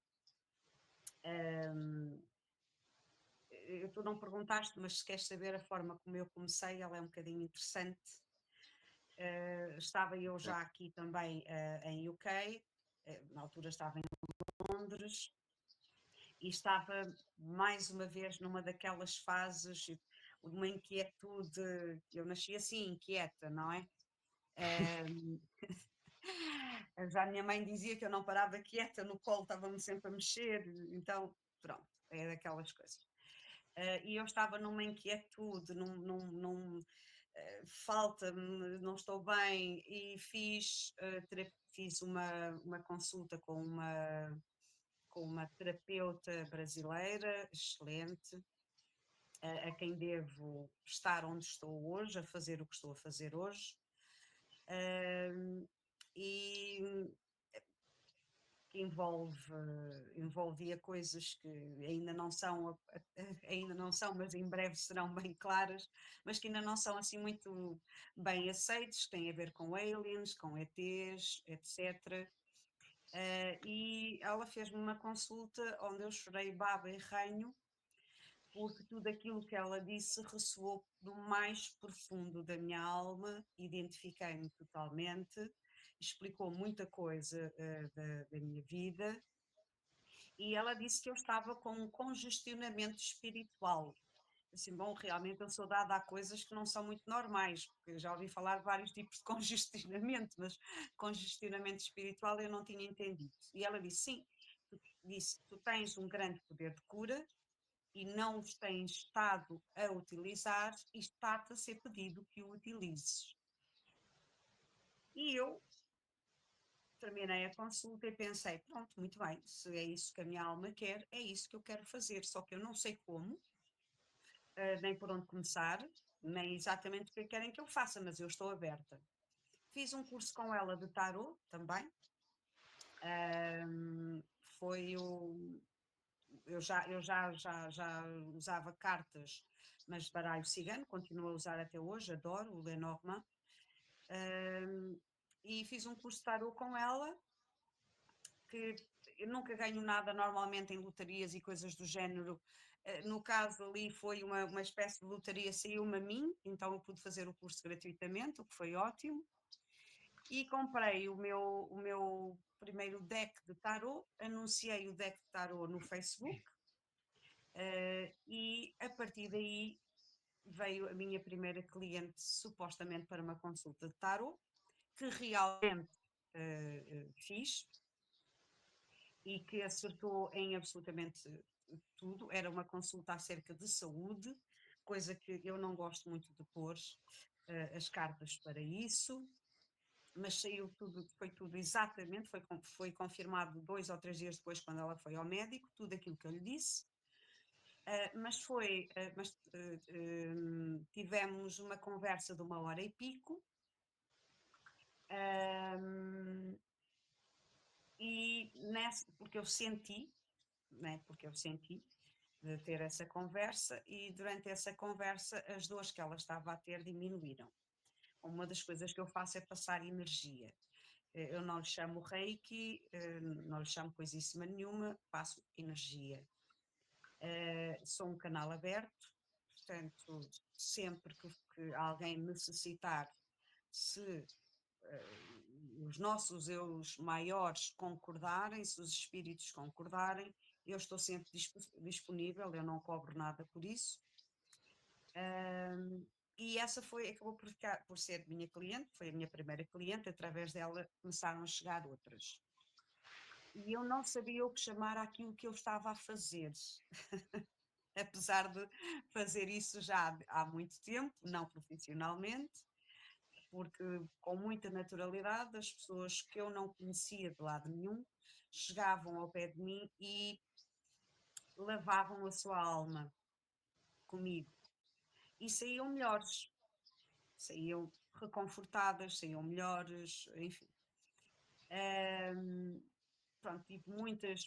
tu não perguntaste, mas se queres saber a forma como eu comecei, ela é um bocadinho interessante. Estava eu Sim. já aqui também em UK, na altura estava em Londres, e estava mais uma vez numa daquelas fases de uma inquietude. Eu nasci assim, inquieta, não é? Já a minha mãe dizia que eu não parava quieta, no colo estava-me sempre a mexer, então pronto, é daquelas coisas. E eu estava numa inquietude, falta-me, não estou bem, e fiz uma consulta com uma terapeuta brasileira, excelente, a quem devo estar onde estou hoje, a fazer o que estou a fazer hoje. E que envolvia coisas que ainda não são, mas em breve serão bem claras, mas que ainda não são assim muito bem aceitos, que têm a ver com aliens, com ETs, etc. E ela fez-me uma consulta onde eu chorei baba e ranho, porque tudo aquilo que ela disse ressoou do mais profundo da minha alma, identifiquei-me totalmente, explicou muita coisa da minha vida, e ela disse que eu estava com um congestionamento espiritual. Assim, bom, realmente eu sou dada a coisas que não são muito normais, porque eu já ouvi falar de vários tipos de congestionamento, mas congestionamento espiritual eu não tinha entendido. E ela disse, sim, tu tens um grande poder de cura e não os tens estado a utilizar e está-te a ser pedido que o utilizes. E eu terminei a consulta e pensei, pronto, muito bem, se é isso que a minha alma quer, é isso que eu quero fazer, só que eu não sei como, nem por onde começar, nem exatamente o que querem que eu faça, mas eu estou aberta. Fiz um curso com ela de tarot também, foi o. Eu já usava cartas, mas baralho cigano, continuo a usar até hoje, adoro o Lenormand. E fiz um curso de tarot com ela, que eu nunca ganho nada normalmente em lotarias e coisas do género. No caso ali foi uma espécie de lotaria, saiu-me a mim, então eu pude fazer o curso gratuitamente, o que foi ótimo. E comprei o meu primeiro deck de tarot, anunciei o deck de tarot no Facebook, e a partir daí veio a minha primeira cliente supostamente para uma consulta de tarot, que realmente fiz e que acertou em absolutamente tudo. Era uma consulta acerca de saúde, coisa que eu não gosto muito de pôr as cartas para isso, mas saiu tudo, foi tudo exatamente, foi confirmado 2 ou 3 dias depois, quando ela foi ao médico, tudo aquilo que eu lhe disse. Tivemos uma conversa de 1 hora e pico, porque eu senti, né, porque eu senti de ter essa conversa, e durante essa conversa as dores que ela estava a ter diminuíram. Uma das coisas que eu faço é passar energia. Eu não lhe chamo reiki, não lhe chamo coisíssima nenhuma, passo energia. Sou um canal aberto, portanto, sempre que alguém necessitar, se os nossos eus maiores concordarem, se os espíritos concordarem, eu estou sempre disponível, eu não cobro nada por isso. E essa acabou por ser minha cliente, foi a minha primeira cliente, através dela começaram a chegar outras. E eu não sabia o que chamar àquilo que eu estava a fazer, apesar de fazer isso já há muito tempo, não profissionalmente, porque com muita naturalidade as pessoas que eu não conhecia de lado nenhum chegavam ao pé de mim e lavavam a sua alma comigo e saíam melhores, saíam reconfortadas, saíam melhores, enfim. Pronto, tive muitas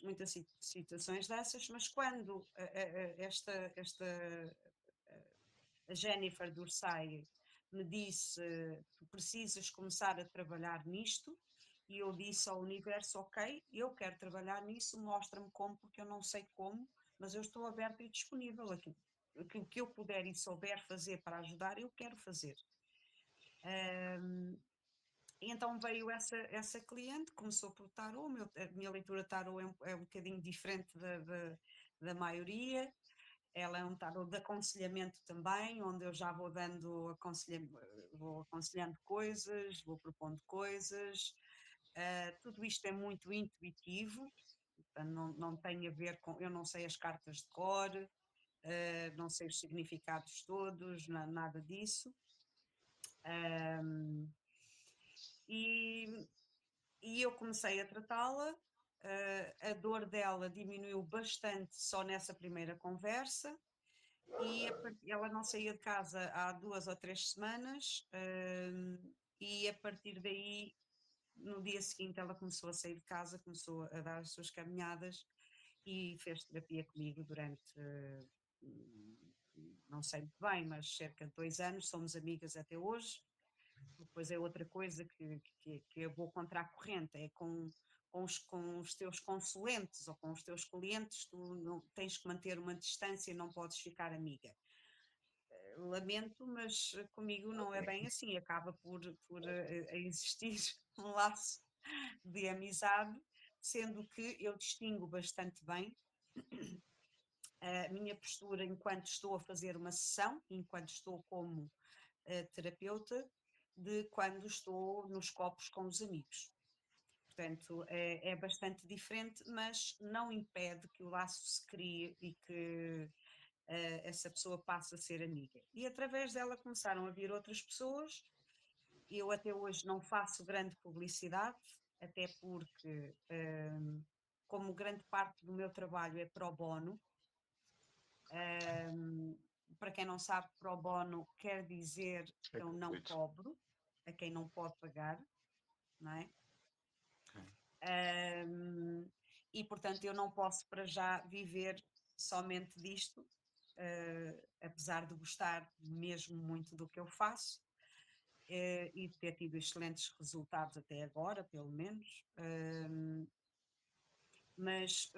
situações dessas, mas quando a Jennifer Dorsey me disse: tu precisas começar a trabalhar nisto, e eu disse ao universo: ok, eu quero trabalhar nisso, mostra-me como, porque eu não sei como, mas eu estou aberta e disponível. Aquilo que eu puder e souber fazer para ajudar, eu quero fazer. E então veio essa cliente, começou por tarot. A minha leitura tarot é um bocadinho diferente da maioria. Ela é um tarot de aconselhamento também, onde eu já vou vou aconselhando coisas, vou propondo coisas. Tudo isto é muito intuitivo, não tem a ver com. Eu não sei as cartas de cor, não sei os significados todos, nada disso. E eu comecei a tratá-la. A dor dela diminuiu bastante só nessa primeira conversa, e ela não saía de casa há 2 ou 3 semanas, e a partir daí, no dia seguinte, ela começou a sair de casa, começou a dar as suas caminhadas e fez terapia comigo durante, não sei muito bem, mas cerca de 2 anos. Somos amigas até hoje. Depois é outra coisa que eu vou contra a corrente, é com os teus consulentes ou com os teus clientes, tu não, tens que manter uma distância, não podes ficar amiga. Lamento, mas comigo não é bem assim, acaba por existir um laço de amizade, sendo que eu distingo bastante bem a minha postura enquanto estou a fazer uma sessão, enquanto estou como terapeuta, de quando estou nos copos com os amigos. Portanto, é bastante diferente, mas não impede que o laço se crie e que essa pessoa passe a ser amiga. E através dela começaram a vir outras pessoas. Eu até hoje não faço grande publicidade, até porque, como grande parte do meu trabalho é pro bono, para quem não sabe, pro bono quer dizer que eu não cobro a quem não pode pagar, não é? e portanto eu não posso para já viver somente disto, apesar de gostar mesmo muito do que eu faço, e de ter tido excelentes resultados até agora, pelo menos. Mas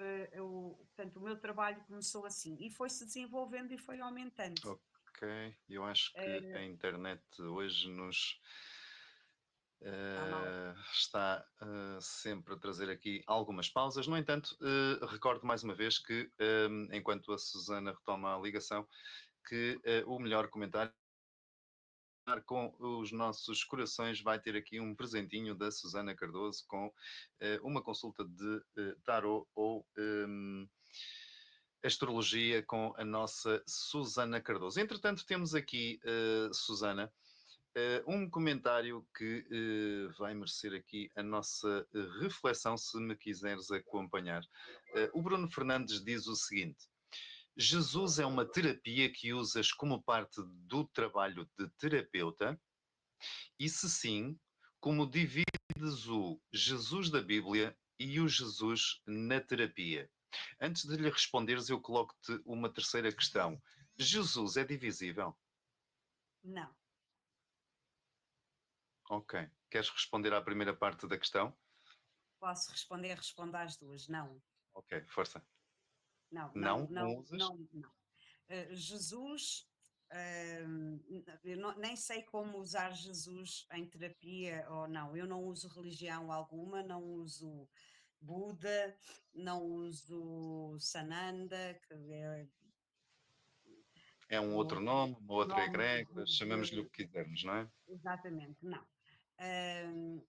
portanto, o meu trabalho começou assim e foi-se desenvolvendo e foi aumentando. Ok, eu acho que a internet hoje nos Está mal. está sempre a trazer aqui algumas pausas. No entanto, recordo mais uma vez que, enquanto a Susana retoma a ligação, que o melhor comentário com os nossos corações vai ter aqui um presentinho da Susana Cardoso com uma consulta de tarot ou astrologia com a nossa Susana Cardoso. Entretanto, temos aqui, Susana, um comentário que vai merecer aqui a nossa reflexão, se me quiseres acompanhar. O Bruno Fernandes diz o seguinte: Jesus é uma terapia que usas como parte do trabalho de terapeuta? E se sim, como divides o Jesus da Bíblia e o Jesus na terapia? Antes de lhe responderes, eu coloco-te uma terceira questão. Jesus é divisível? Não, Ok. Queres responder à primeira parte da questão? posso responder, respondo às duas. Não, Ok, força. não, não, Não? Não não, usas? não, não. Jesus, eu nem sei como usar Jesus em terapia ou não. Eu não uso religião alguma, não uso Buda, não uso Sananda, que é É um o outro nome, uma outra nome egrégora, chamemos-lhe o que quisermos, não é? exatamente, não. Ahm,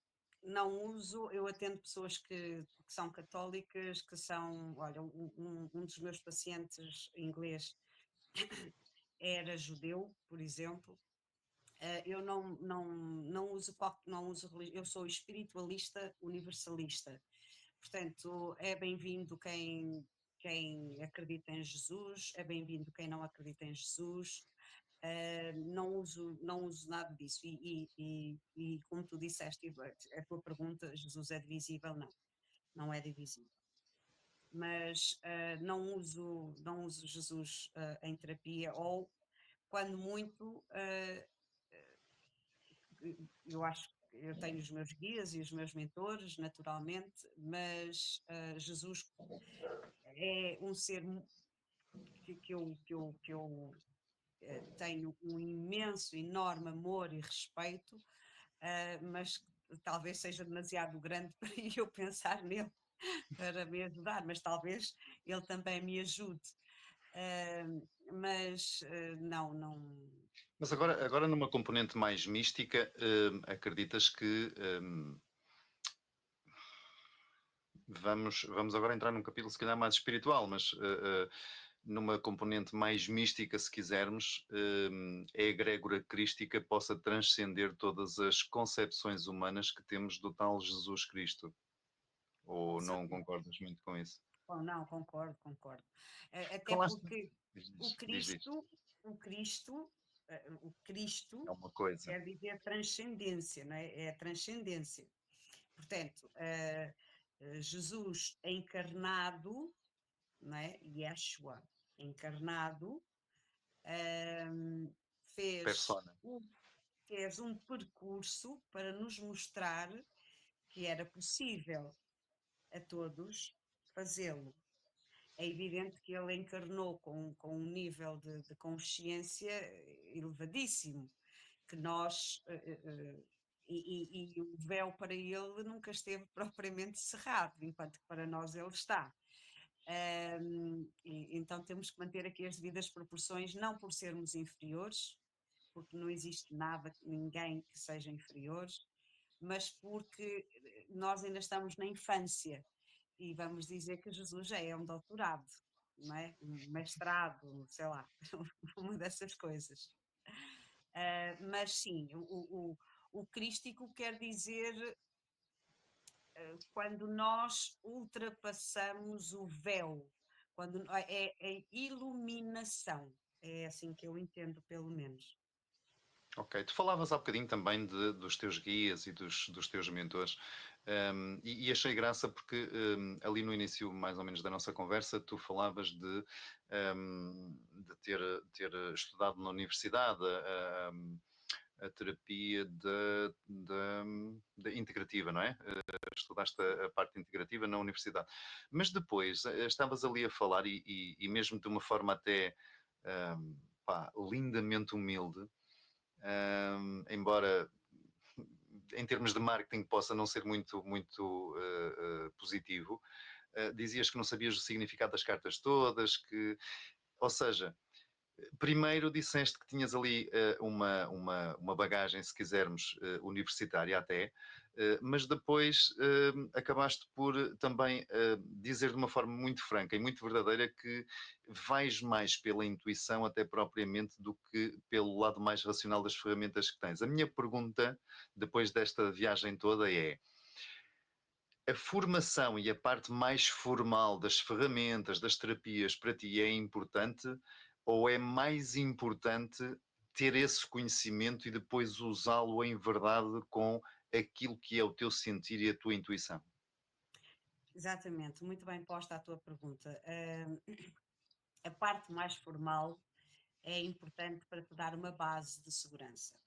não uso, eu atendo pessoas que são católicas, que são, olha, um dos meus pacientes inglês era judeu, por exemplo. Eu não uso, não uso, eu sou espiritualista universalista. Portanto, é bem-vindo quem acredita em Jesus, é bem-vindo quem não acredita em Jesus. Não uso nada disso. E como tu disseste, a tua pergunta, Jesus é divisível? Não, não é divisível. Mas não uso Jesus em terapia, ou quando muito, eu acho que eu tenho os meus guias e os meus mentores, naturalmente, mas Jesus é um ser que eu tenho um imenso, enorme amor e respeito, mas talvez seja demasiado grande para eu pensar nele para me ajudar, mas talvez ele também me ajude. Mas não. Mas agora numa componente mais mística, acreditas que vamos agora entrar num capítulo se calhar mais espiritual, mas numa componente mais mística, se quisermos, a egrégora crística possa transcender todas as concepções humanas que temos do tal Jesus Cristo. Com Ou não certeza. concordas muito com isso? Bom, não, concordo. Até Falaste. porque o Diz. Cristo, o Cristo, o É Cristo uma coisa. quer dizer transcendência, não é? É a transcendência. Portanto, Jesus encarnado, não é? Yeshua encarnado, fez Persona. um, fez um percurso para nos mostrar que era possível a todos fazê-lo. É evidente que ele encarnou com um nível de consciência elevadíssimo, que nós. E o véu para ele nunca esteve propriamente cerrado, enquanto que para nós ele está. Então temos que manter aqui as devidas proporções, não por sermos inferiores, porque não existe nada, ninguém que seja inferior, mas porque nós ainda estamos na infância e vamos dizer que Jesus já é um doutorado, não é? Um mestrado, sei lá, uma dessas coisas. Mas sim, o crístico quer dizer quando nós ultrapassamos o véu, quando é iluminação, é assim que eu entendo, pelo menos. Ok, tu falavas há bocadinho também dos teus guias e dos teus mentores, e achei graça porque ali no início, mais ou menos, da nossa conversa, tu falavas de ter estudado na universidade a terapia da integrativa, não é? Estudaste a parte integrativa na universidade. Mas depois estavas ali a falar, e mesmo de uma forma até pá, lindamente humilde, embora em termos de marketing possa não ser muito positivo, dizias que não sabias o significado das cartas todas, ou seja, primeiro disseste que tinhas ali uma bagagem, se quisermos, universitária até, mas depois acabaste por também dizer de uma forma muito franca e muito verdadeira que vais mais pela intuição até propriamente do que pelo lado mais racional das ferramentas que tens. A minha pergunta, depois desta viagem toda, é: a formação e a parte mais formal das ferramentas, das terapias, para ti é importante, ou é mais importante ter esse conhecimento e depois usá-lo em verdade com aquilo que é o teu sentir e a tua intuição? Exatamente, muito bem posta a tua pergunta. A parte mais formal é importante para te dar uma base de segurança.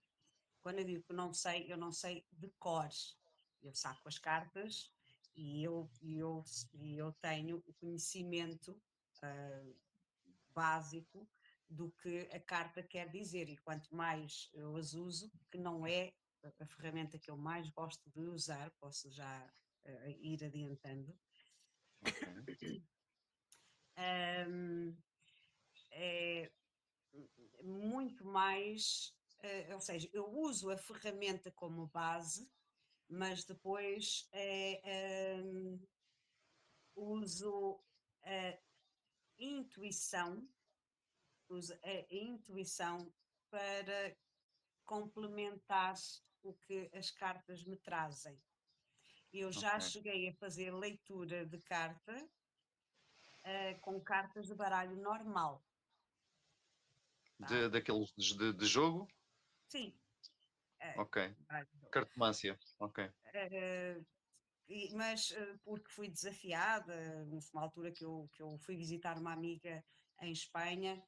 Quando eu digo que não sei, eu não sei de cor. Eu saco as cartas e eu tenho o conhecimento ah, básico do que a carta quer dizer. E quanto mais eu as uso, que não é a ferramenta que eu mais gosto de usar, posso já ir adiantando, Ok, ah, é muito mais, ou seja, eu uso a ferramenta como base, mas depois uso a intuição, uso a intuição para complementar o que as cartas me trazem. Eu já ok. cheguei a fazer leitura de carta com cartas de baralho normal, tá? Daqueles de jogo? Sim, eh, Ok. baralho. Cartomância? Ok. Eh, mas porque fui desafiada, numa altura que eu fui visitar uma amiga em Espanha,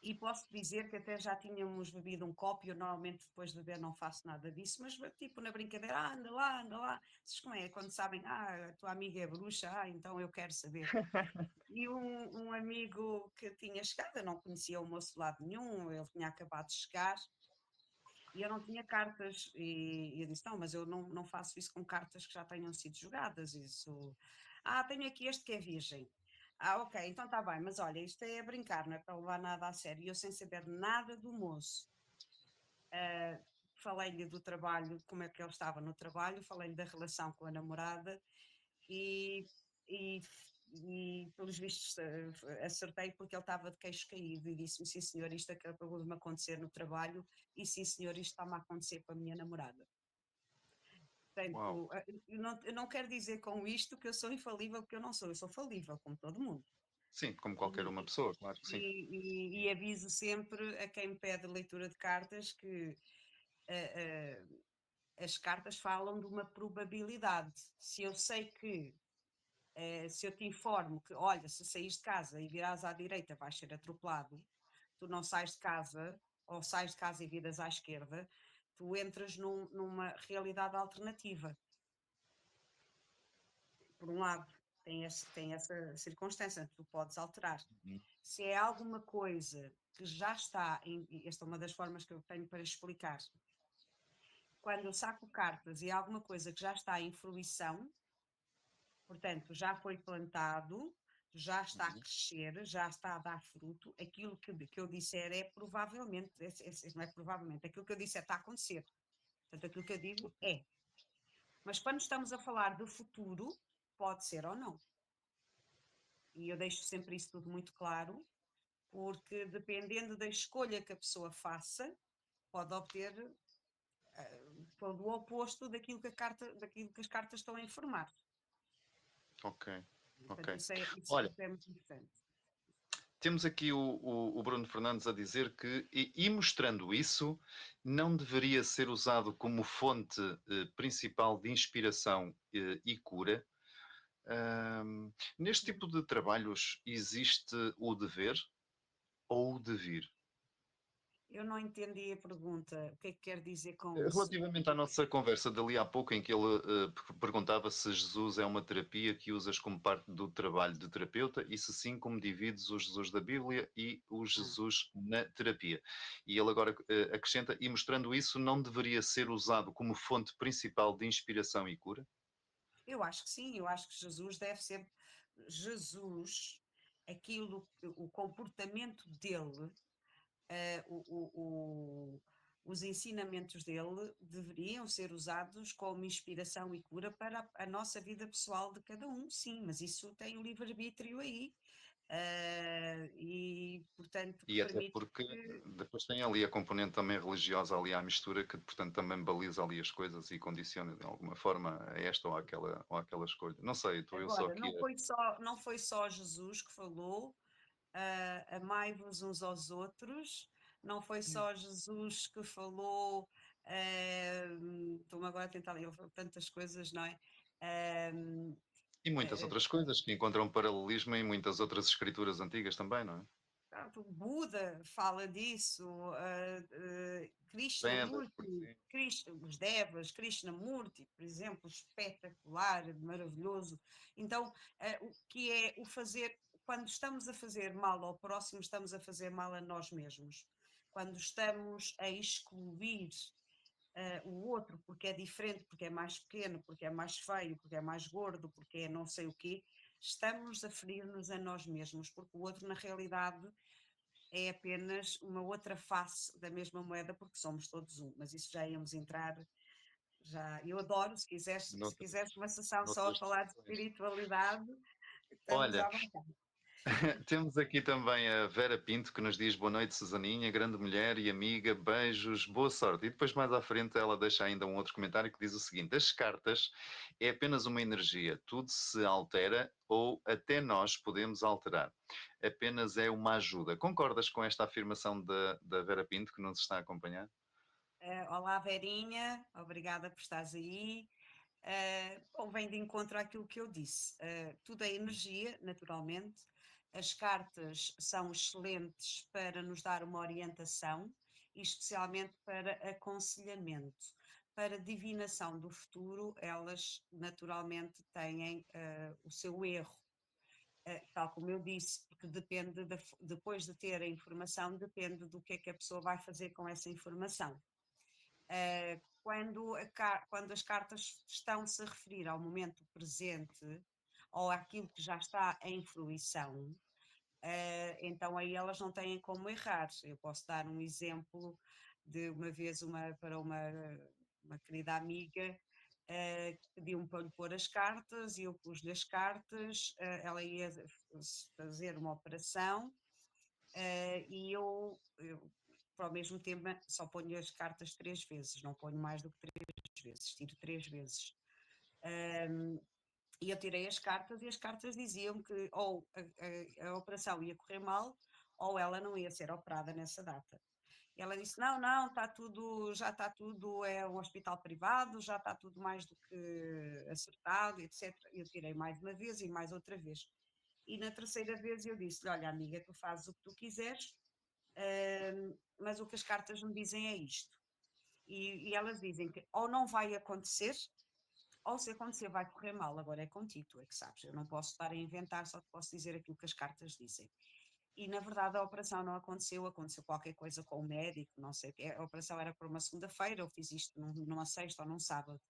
e posso dizer que até já tínhamos bebido um copo, e eu normalmente depois de beber não faço nada disso, mas tipo na brincadeira, anda lá, vocês como é, quando sabem, a tua amiga é bruxa, então eu quero saber. E um amigo que tinha chegado, eu não conhecia o moço de lado nenhum, ele tinha acabado de chegar, e eu não tinha cartas, e eu disse, não, mas eu não faço isso com cartas que já tenham sido jogadas, isso... tenho aqui este que é virgem. Ok, então está bem, mas olha, isto é brincar, não é para levar nada a sério. E eu sem saber nada do moço, falei-lhe do trabalho, como é que ele estava no trabalho, falei-lhe da relação com a namorada e, e, e pelos vistos acertei porque ele estava de queixo caído e disse-me, sim senhor, isto acabou de me acontecer no trabalho e sim senhor, isto está-me a acontecer com a minha namorada. Uau. Portanto, eu não quero dizer com isto que eu sou infalível, porque eu sou falível, como todo mundo. Sim, como qualquer uma E, pessoa, claro que sim. e aviso sempre a quem me pede leitura de cartas que ah, as cartas falam de uma probabilidade. Se eu sei que, se eu te informo que, olha, se saís de casa e virás à direita vais ser atropelado, tu não sais de casa, ou sais de casa e viras à esquerda, tu entras numa realidade alternativa. Por um lado, tem essa circunstância, tu podes alterar. Uhum. Se é alguma coisa que já está, esta é uma das formas que eu tenho para explicar, quando eu saco cartas e é alguma coisa que já está em fruição, portanto, já foi plantado, já está a Uhum. crescer, já está a dar fruto, aquilo que eu disser é provavelmente, não é provavelmente, aquilo que eu disser está a acontecer. Portanto, aquilo que eu digo é. Mas quando estamos a falar do futuro, pode ser ou não. E eu deixo sempre isso tudo muito claro, porque dependendo da escolha que a pessoa faça, pode obter todo o oposto daquilo que as cartas estão a informar. Ok, ok. Portanto, isso Olha, é muito importante. Temos aqui o Bruno Fernandes a dizer que, e mostrando isso, não deveria ser usado como fonte principal de inspiração e cura. Neste tipo de trabalhos existe o dever ou o devir? Eu não entendi a pergunta. O que é que quer dizer com isso? Relativamente à nossa conversa dali há pouco, em que ele perguntava se Jesus é uma terapia que usas como parte do trabalho de terapeuta e se sim, como divides o Jesus da Bíblia e o Ah, Jesus na terapia. E ele agora acrescenta, e mostrando isso, não deveria ser usado como fonte principal de inspiração e cura? eu acho que sim, eu acho que Jesus deve ser. Jesus, o comportamento dele, eh, o- o- o- os ensinamentos dele deveriam ser usados como inspiração e cura para a nossa vida pessoal de cada um, sim, mas isso tem o livre-arbítrio aí, e portanto que E até permite porque que. depois tem ali a componente também religiosa ali à mistura, que portanto também baliza ali as coisas e condiciona de alguma forma a esta ou àquela escolha. Não sei, estou eu só Agora, aqui não foi só Jesus que falou, amai-vos uns aos outros, não foi só Jesus que falou, estou-me agora a tentar, ele falou tantas coisas, não é? Ah, e muitas ah, outras coisas que encontram paralelismo em muitas outras escrituras antigas também, não é? Pronto, o Buda fala disso, Vendas, por exemplo. Os Devas, Krishnamurti, por exemplo, espetacular, maravilhoso. Então, o que é o fazer, quando estamos a fazer mal ao próximo, estamos a fazer mal a nós mesmos. Quando estamos a excluir o outro porque é diferente, porque é mais pequeno, porque é mais feio, porque é mais gordo, porque é não sei o quê, estamos a ferir-nos a nós mesmos, porque o outro, na realidade, é apenas uma outra face da mesma moeda, porque somos todos um, mas isso já íamos entrar, já, eu adoro, se Noutras, quiseres uma sessão só a noutras falar de discussões. espiritualidade, estamos Olha, à vontade. temos aqui também a Vera Pinto que nos diz boa noite, Susaninha, grande mulher e amiga, beijos, boa sorte. E depois mais à frente ela deixa ainda um outro comentário que diz o seguinte: as cartas é apenas uma energia, tudo se altera ou até nós podemos alterar. Apenas é uma ajuda. Concordas com esta afirmação da Vera Pinto que nos está a acompanhar? Olá, Verinha, obrigada por estares aí. Bom, vem de encontro àquilo que eu disse. Tudo é energia, naturalmente. As cartas são excelentes para nos dar uma orientação e especialmente para aconselhamento. Para divinação do futuro, elas naturalmente têm o seu erro. Tal como eu disse, porque depende, depois de ter a informação, depende do que é que a pessoa vai fazer com essa informação. Quando as cartas estão-se a referir ao momento presente ou àquilo que já está em fruição, então aí elas não têm como errar. Eu posso dar um exemplo de uma vez para uma querida amiga que pediu-me para lhe pôr as cartas e eu pus-lhe as cartas, ela ia fazer uma operação e eu, para o mesmo tema, só ponho as cartas 3 vezes, não ponho mais do que 3 vezes, tiro 3 vezes. E eu tirei as cartas e as cartas diziam que ou a operação ia correr mal ou ela não ia ser operada nessa data. E ela disse: não, não, está tudo, já está tudo, é um hospital privado, já está tudo mais do que acertado, etc. Eu tirei mais uma vez e mais outra vez. E na terceira vez eu disse: olha, amiga, tu fazes o que tu quiseres, mas o que as cartas me dizem é isto. E elas dizem que ou não vai acontecer, ou se acontecer vai correr mal, agora é contigo, tu é que sabes. Eu não posso estar a inventar, só te posso dizer aquilo que as cartas dizem. E na verdade a operação não aconteceu, aconteceu qualquer coisa com o médico, não sei o quê. A operação era para uma segunda-feira, eu fiz isto numa sexta ou num sábado.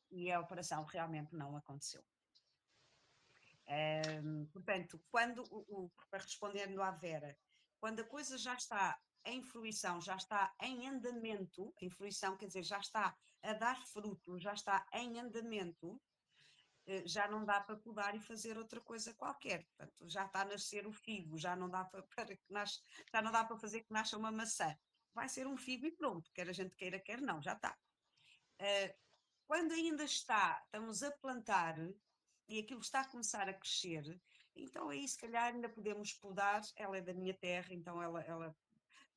E a operação realmente não aconteceu. Portanto, para respondendo à Vera, quando a coisa já está em fruição, já está em andamento, em fruição quer dizer, já está a dar fruto, já está em andamento, já não dá para podar e fazer outra coisa qualquer. Portanto, já está a nascer o figo, já não dá para que nasce, já não dá para fazer que nasça uma maçã. Vai ser um figo e pronto, quer a gente queira, quer não, já está. Quando ainda estamos a plantar e aquilo está a começar a crescer, Então aí se calhar ainda podemos podar, ela é da minha terra, então ela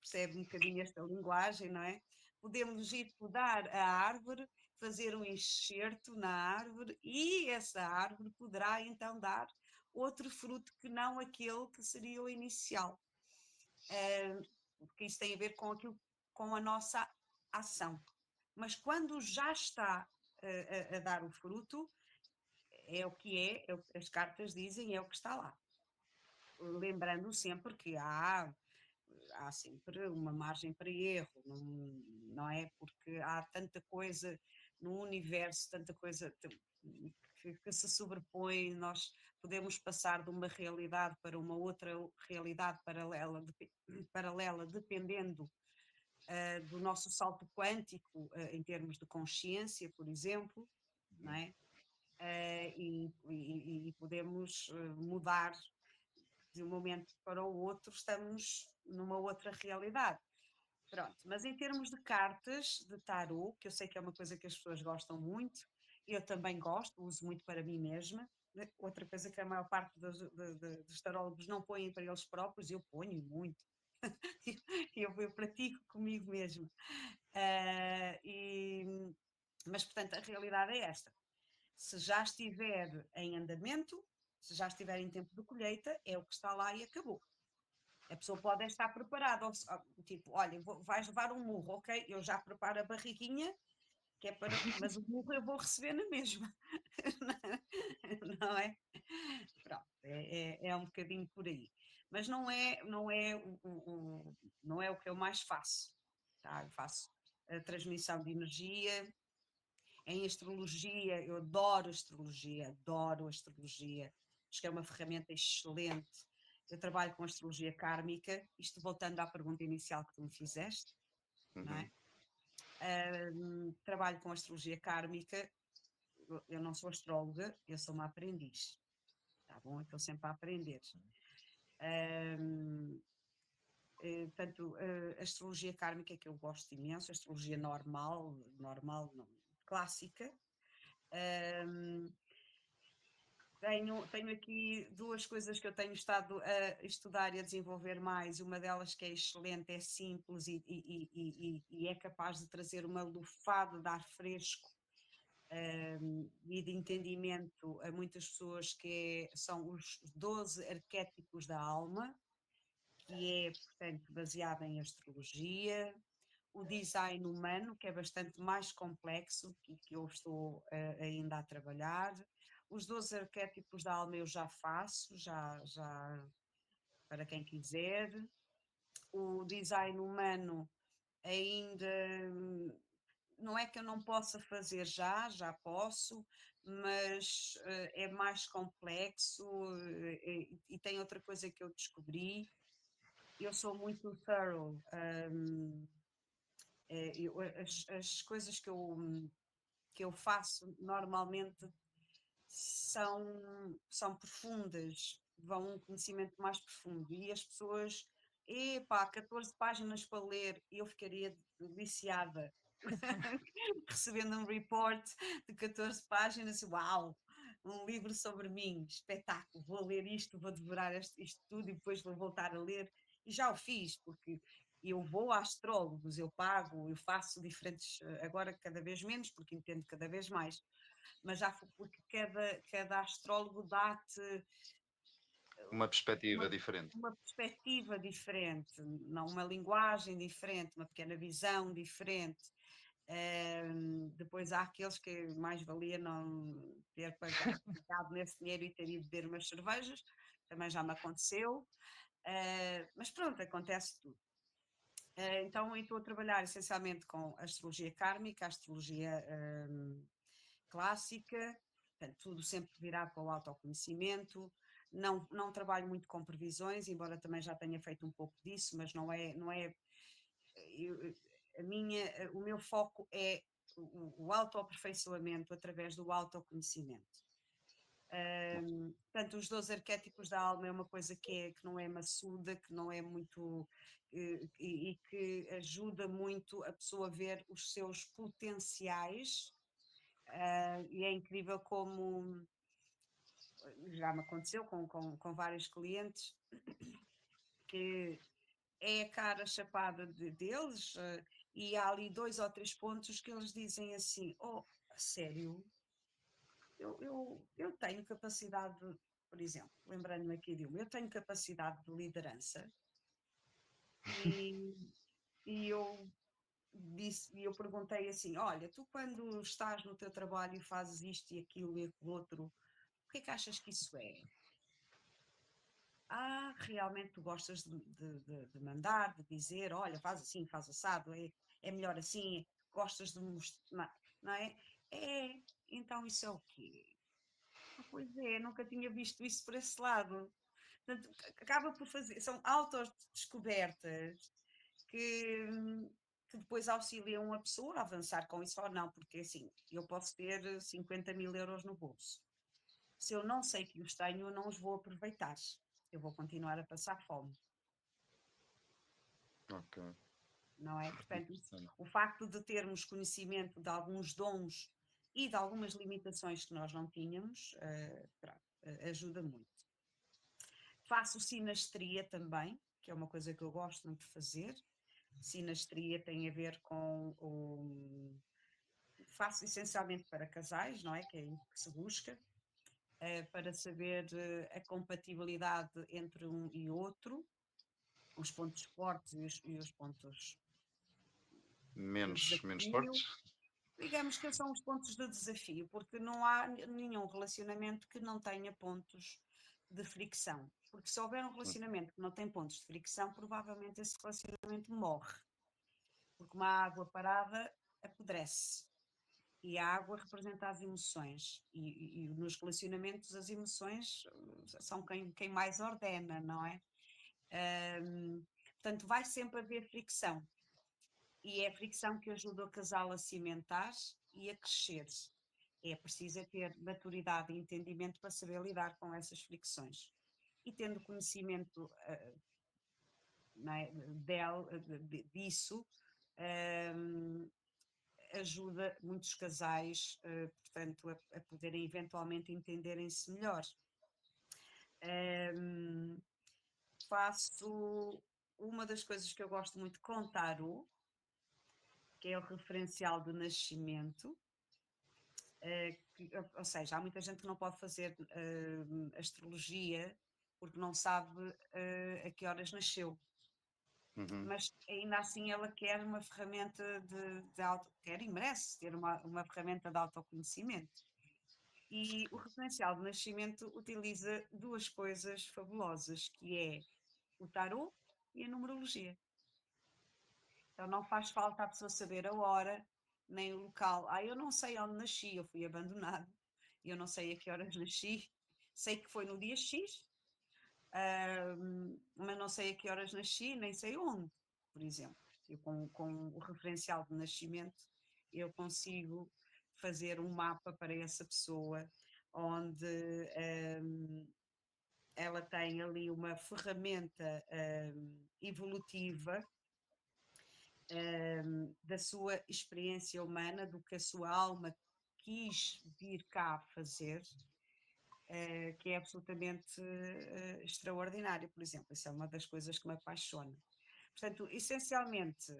percebe um bocadinho esta linguagem, não é? Podemos ir podar a árvore, fazer um enxerto na árvore e essa árvore poderá então dar outro fruto que não aquele que seria o inicial. Porque isso tem a ver com aquilo, com a nossa ação. Mas quando já está a dar o fruto, é o que é o que as cartas dizem, é o que está lá. Lembrando sempre que há sempre uma margem para erro, não é? Porque há tanta coisa no universo, tanta coisa que se sobrepõe, nós podemos passar de uma realidade para uma outra realidade paralela dependendo do nosso salto quântico em termos de consciência, por exemplo, não é? E podemos mudar de um momento para o outro, estamos numa outra realidade. Pronto, mas em termos de cartas de tarot, que eu sei que é uma coisa que as pessoas gostam muito, eu também gosto, uso muito para mim mesma. Outra coisa que a maior parte dos tarólogos não põem para eles próprios, eu ponho muito. Eu pratico comigo mesma. Mas, portanto, a realidade é esta. Se já estiver em andamento, se já estiver em tempo de colheita, é o que está lá e acabou. A pessoa pode estar preparada, tipo, olha, vais levar um murro, ok? Eu já preparo a barriguinha, que é para, mas o murro eu vou receber na mesma, não é? Pronto, é um bocadinho por aí. Mas não é o que eu mais faço, tá? Eu faço a transmissão de energia. Em astrologia, eu adoro astrologia, adoro astrologia. Acho que é uma ferramenta excelente. Eu trabalho com astrologia kármica, isto voltando à pergunta inicial que tu me fizeste, não é? Trabalho com astrologia kármica, eu não sou astróloga, eu sou uma aprendiz, tá bom? Estou sempre a aprender. Portanto, a astrologia kármica que eu gosto imenso, a astrologia normal, não, clássica. Tenho aqui duas coisas que eu tenho estado a estudar e a desenvolver mais. Uma delas que é excelente, é simples e é capaz de trazer uma lufada de ar fresco e de entendimento a muitas pessoas, são os 12 arquétipos da alma, que é, portanto, baseado em astrologia. O design humano, que é bastante mais complexo, que eu estou ainda a trabalhar. Os 12 arquétipos da alma eu já faço, já para quem quiser. O design humano ainda não é que eu não possa fazer já posso, mas é mais complexo e tem outra coisa que eu descobri. Eu sou muito thorough. As coisas que eu faço normalmente são profundas, vão a um conhecimento mais profundo e as pessoas, epá, 14 páginas para ler, eu ficaria deliciada recebendo um report de 14 páginas, uau, um livro sobre mim, espetáculo, vou ler isto, vou devorar isto tudo e depois vou voltar a ler, e já o fiz, porque eu vou a astrólogos, eu pago, eu faço diferentes, agora cada vez menos, porque entendo cada vez mais, mas já foi porque cada astrólogo dá-te Uma perspectiva uma, diferente. uma perspectiva diferente, não uma linguagem diferente, uma pequena visão diferente. Depois há aqueles que mais valia não ter pagado nesse dinheiro e ter ido beber umas cervejas, também já me aconteceu, mas pronto, acontece tudo. Então eu estou a trabalhar essencialmente com a astrologia kármica, a astrologia clássica, portanto, tudo sempre virado para o autoconhecimento. Não trabalho muito com previsões, embora também já tenha feito um pouco disso, mas não é eu, o meu foco é o autoaperfeiçoamento através do autoconhecimento. Portanto, os 12 arquétipos da alma é uma coisa que não é maçuda, que não é muito e que ajuda muito a pessoa a ver os seus potenciais, e é incrível como já me aconteceu com vários clientes, que é a cara chapada deles, e há ali 2 ou 3 pontos que eles dizem assim: oh, a sério, eu tenho capacidade, por exemplo, lembrando-me aqui de uma, eu tenho capacidade de liderança, e, e eu eu perguntei assim: olha, tu quando estás no teu trabalho e fazes isto e aquilo e aquilo outro, o que é que achas que isso é? Ah, realmente tu gostas de mandar, de dizer, olha, faz assim, faz assado, é melhor assim, gostas de mostrar, não é? É, então isso é o quê? Ah, pois é, nunca tinha visto isso por esse lado. Portanto, acaba por fazer, são autodescobertas que, que depois auxiliam a pessoa a avançar com isso ou não, porque assim, eu posso ter 50.000 euros no bolso. Se eu não sei que os tenho, eu não os vou aproveitar. Eu vou continuar a passar fome, Ok, não é? Portanto, interessante. o facto de termos conhecimento de alguns dons e de algumas limitações que nós não tínhamos, pronto, ajuda muito. Faço sinastria também, que é uma coisa que eu gosto muito de fazer. Sinastria tem a ver com o. Faço essencialmente para casais, não é? Que é isso que se busca, para saber a compatibilidade entre um e outro, os pontos fortes e os pontos de Menos desafio. fortes? Digamos que são os pontos de desafio, porque não há nenhum relacionamento que não tenha pontos de fricção. Porque se houver um Hum, relacionamento que não tem pontos de fricção, provavelmente esse relacionamento morre. Porque uma água parada apodrece. E a água representa as emoções. E nos relacionamentos, as emoções são quem mais ordena, não é? Portanto, vai sempre haver fricção. E é a fricção que ajuda o casal a cimentar e a crescer. É preciso ter maturidade e entendimento para saber lidar com essas fricções. E tendo conhecimento não é, disso, um, ajuda muitos casais, portanto, a poderem eventualmente entenderem-se melhor. Um, Faço uma das coisas que eu gosto muito com tarot, que é o referencial do nascimento, ou seja, há muita gente que não pode fazer astrologia porque não sabe a que horas nasceu, uhum. mas ainda assim ela quer uma ferramenta quer e merece ter uma ferramenta de autoconhecimento. E o referencial de nascimento utiliza 2 coisas fabulosas, que é o tarot e a numerologia. Então não faz falta a pessoa saber a hora, nem o local. Ah, eu não sei onde nasci, eu fui abandonado. Eu não sei a que horas nasci. Sei que foi no dia X, mas não sei a que horas nasci, nem sei onde, por exemplo. Eu com o referencial de nascimento, eu consigo fazer um mapa para essa pessoa, onde ela tem ali uma ferramenta evolutiva da sua experiência humana, do que a sua alma quis vir cá fazer, que é absolutamente extraordinário, por exemplo. Isso é uma das coisas que me apaixona. Portanto, essencialmente,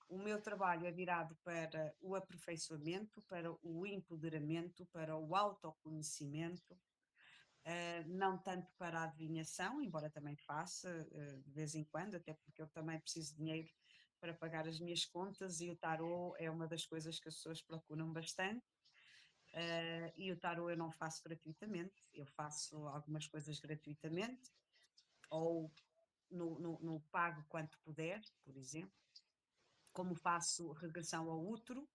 o meu trabalho é virado para o aperfeiçoamento, para o empoderamento, para o autoconhecimento, não tanto para a adivinhação, embora também faça de vez em quando, até porque eu também preciso de dinheiro para pagar as minhas contas e o tarot é uma das coisas que as pessoas procuram bastante. E o tarot eu não faço gratuitamente, eu faço algumas coisas gratuitamente, ou no pago quanto puder, por exemplo, como faço regressão ao útero,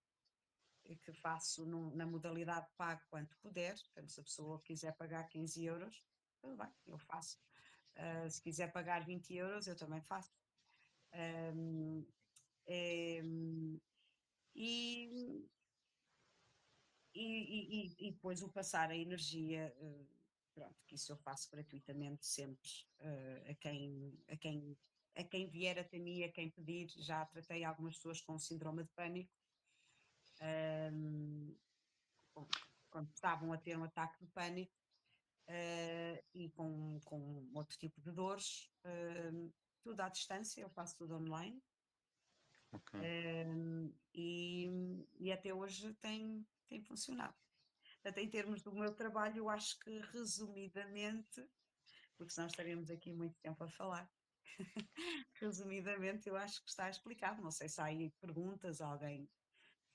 que faço na modalidade pago quanto puder, portanto, se a pessoa quiser pagar 15 euros, tudo bem, eu faço. Se quiser pagar 20 euros, eu também faço. E, e depois o passar a energia, pronto, que isso eu faço gratuitamente sempre a quem vier até mim, a quem pedir. Já tratei algumas pessoas com síndrome de pânico. quando estavam a ter um ataque de pânico e com outro tipo de dores, tudo à distância, eu faço tudo online. Ok. E até hoje tem funcionado. Portanto, em termos do meu trabalho, eu acho que resumidamente, porque senão estaremos aqui muito tempo a falar, resumidamente eu acho que está explicado. Não sei se há aí perguntas, alguém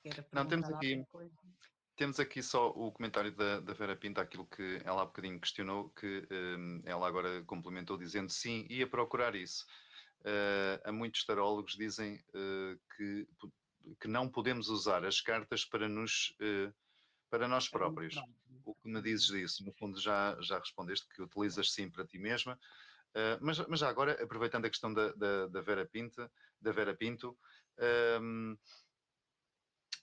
queira Não, perguntar alguma coisa. temos aqui só o comentário da Vera Pinto, aquilo que ela há bocadinho questionou, que ela agora complementou dizendo sim, ia procurar isso. Há muitos tarólogos dizem que não podemos usar as cartas para nós Para mim, próprios. pronto. O que me dizes disso? No fundo, já respondeste que utilizas sim para ti mesma. Mas já agora, aproveitando a questão da Vera Pinto, hum,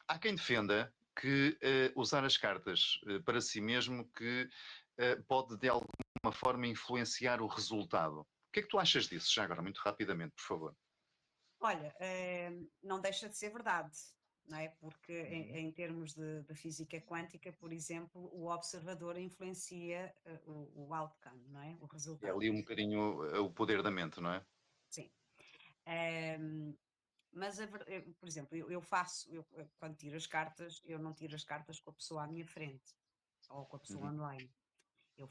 há quem defenda que usar as cartas para si mesmo que pode de alguma forma influenciar o resultado. O que é que tu achas disso? Já agora, muito rapidamente, por favor. Olha, não deixa de ser verdade, não é? Porque Uhum. em termos de física quântica, por exemplo, o observador influencia o outcome, não é? O É resultado. ali um bocadinho o poder da mente, não é? Sim. Ehm, mas, por exemplo, quando tiro as cartas, eu não tiro as cartas com a pessoa à minha frente ou com a pessoa Uhum. online. Eu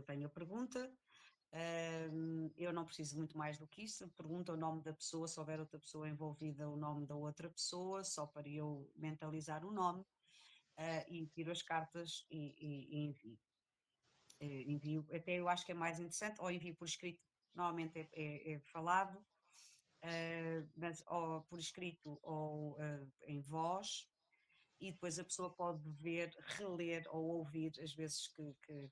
tenho a pergunta, eu não preciso muito mais do que isso. Pergunta o nome da pessoa, se houver outra pessoa envolvida, o nome da outra pessoa, só para eu mentalizar o nome, e tiro as cartas e envio. Envio, até eu acho que é mais interessante, ou envio por escrito, normalmente é falado, mas ou por escrito ou em voz, e depois a pessoa pode ver, reler ou ouvir as vezes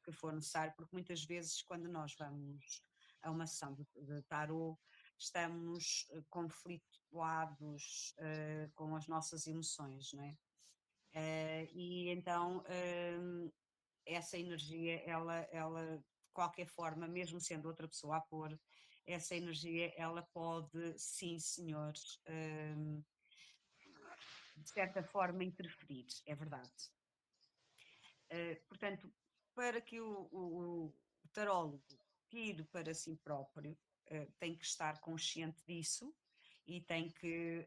que for necessário, porque muitas vezes quando nós vamos a uma sessão de tarot, estamos conflituados com as nossas emoções, não é? E então essa energia, ela de qualquer forma, mesmo sendo outra pessoa a pôr, essa energia, ela pode, sim senhores, de certa forma interferir, é verdade. Portanto, para que o tarólogo tire para si próprio, tem que estar consciente disso e tem que,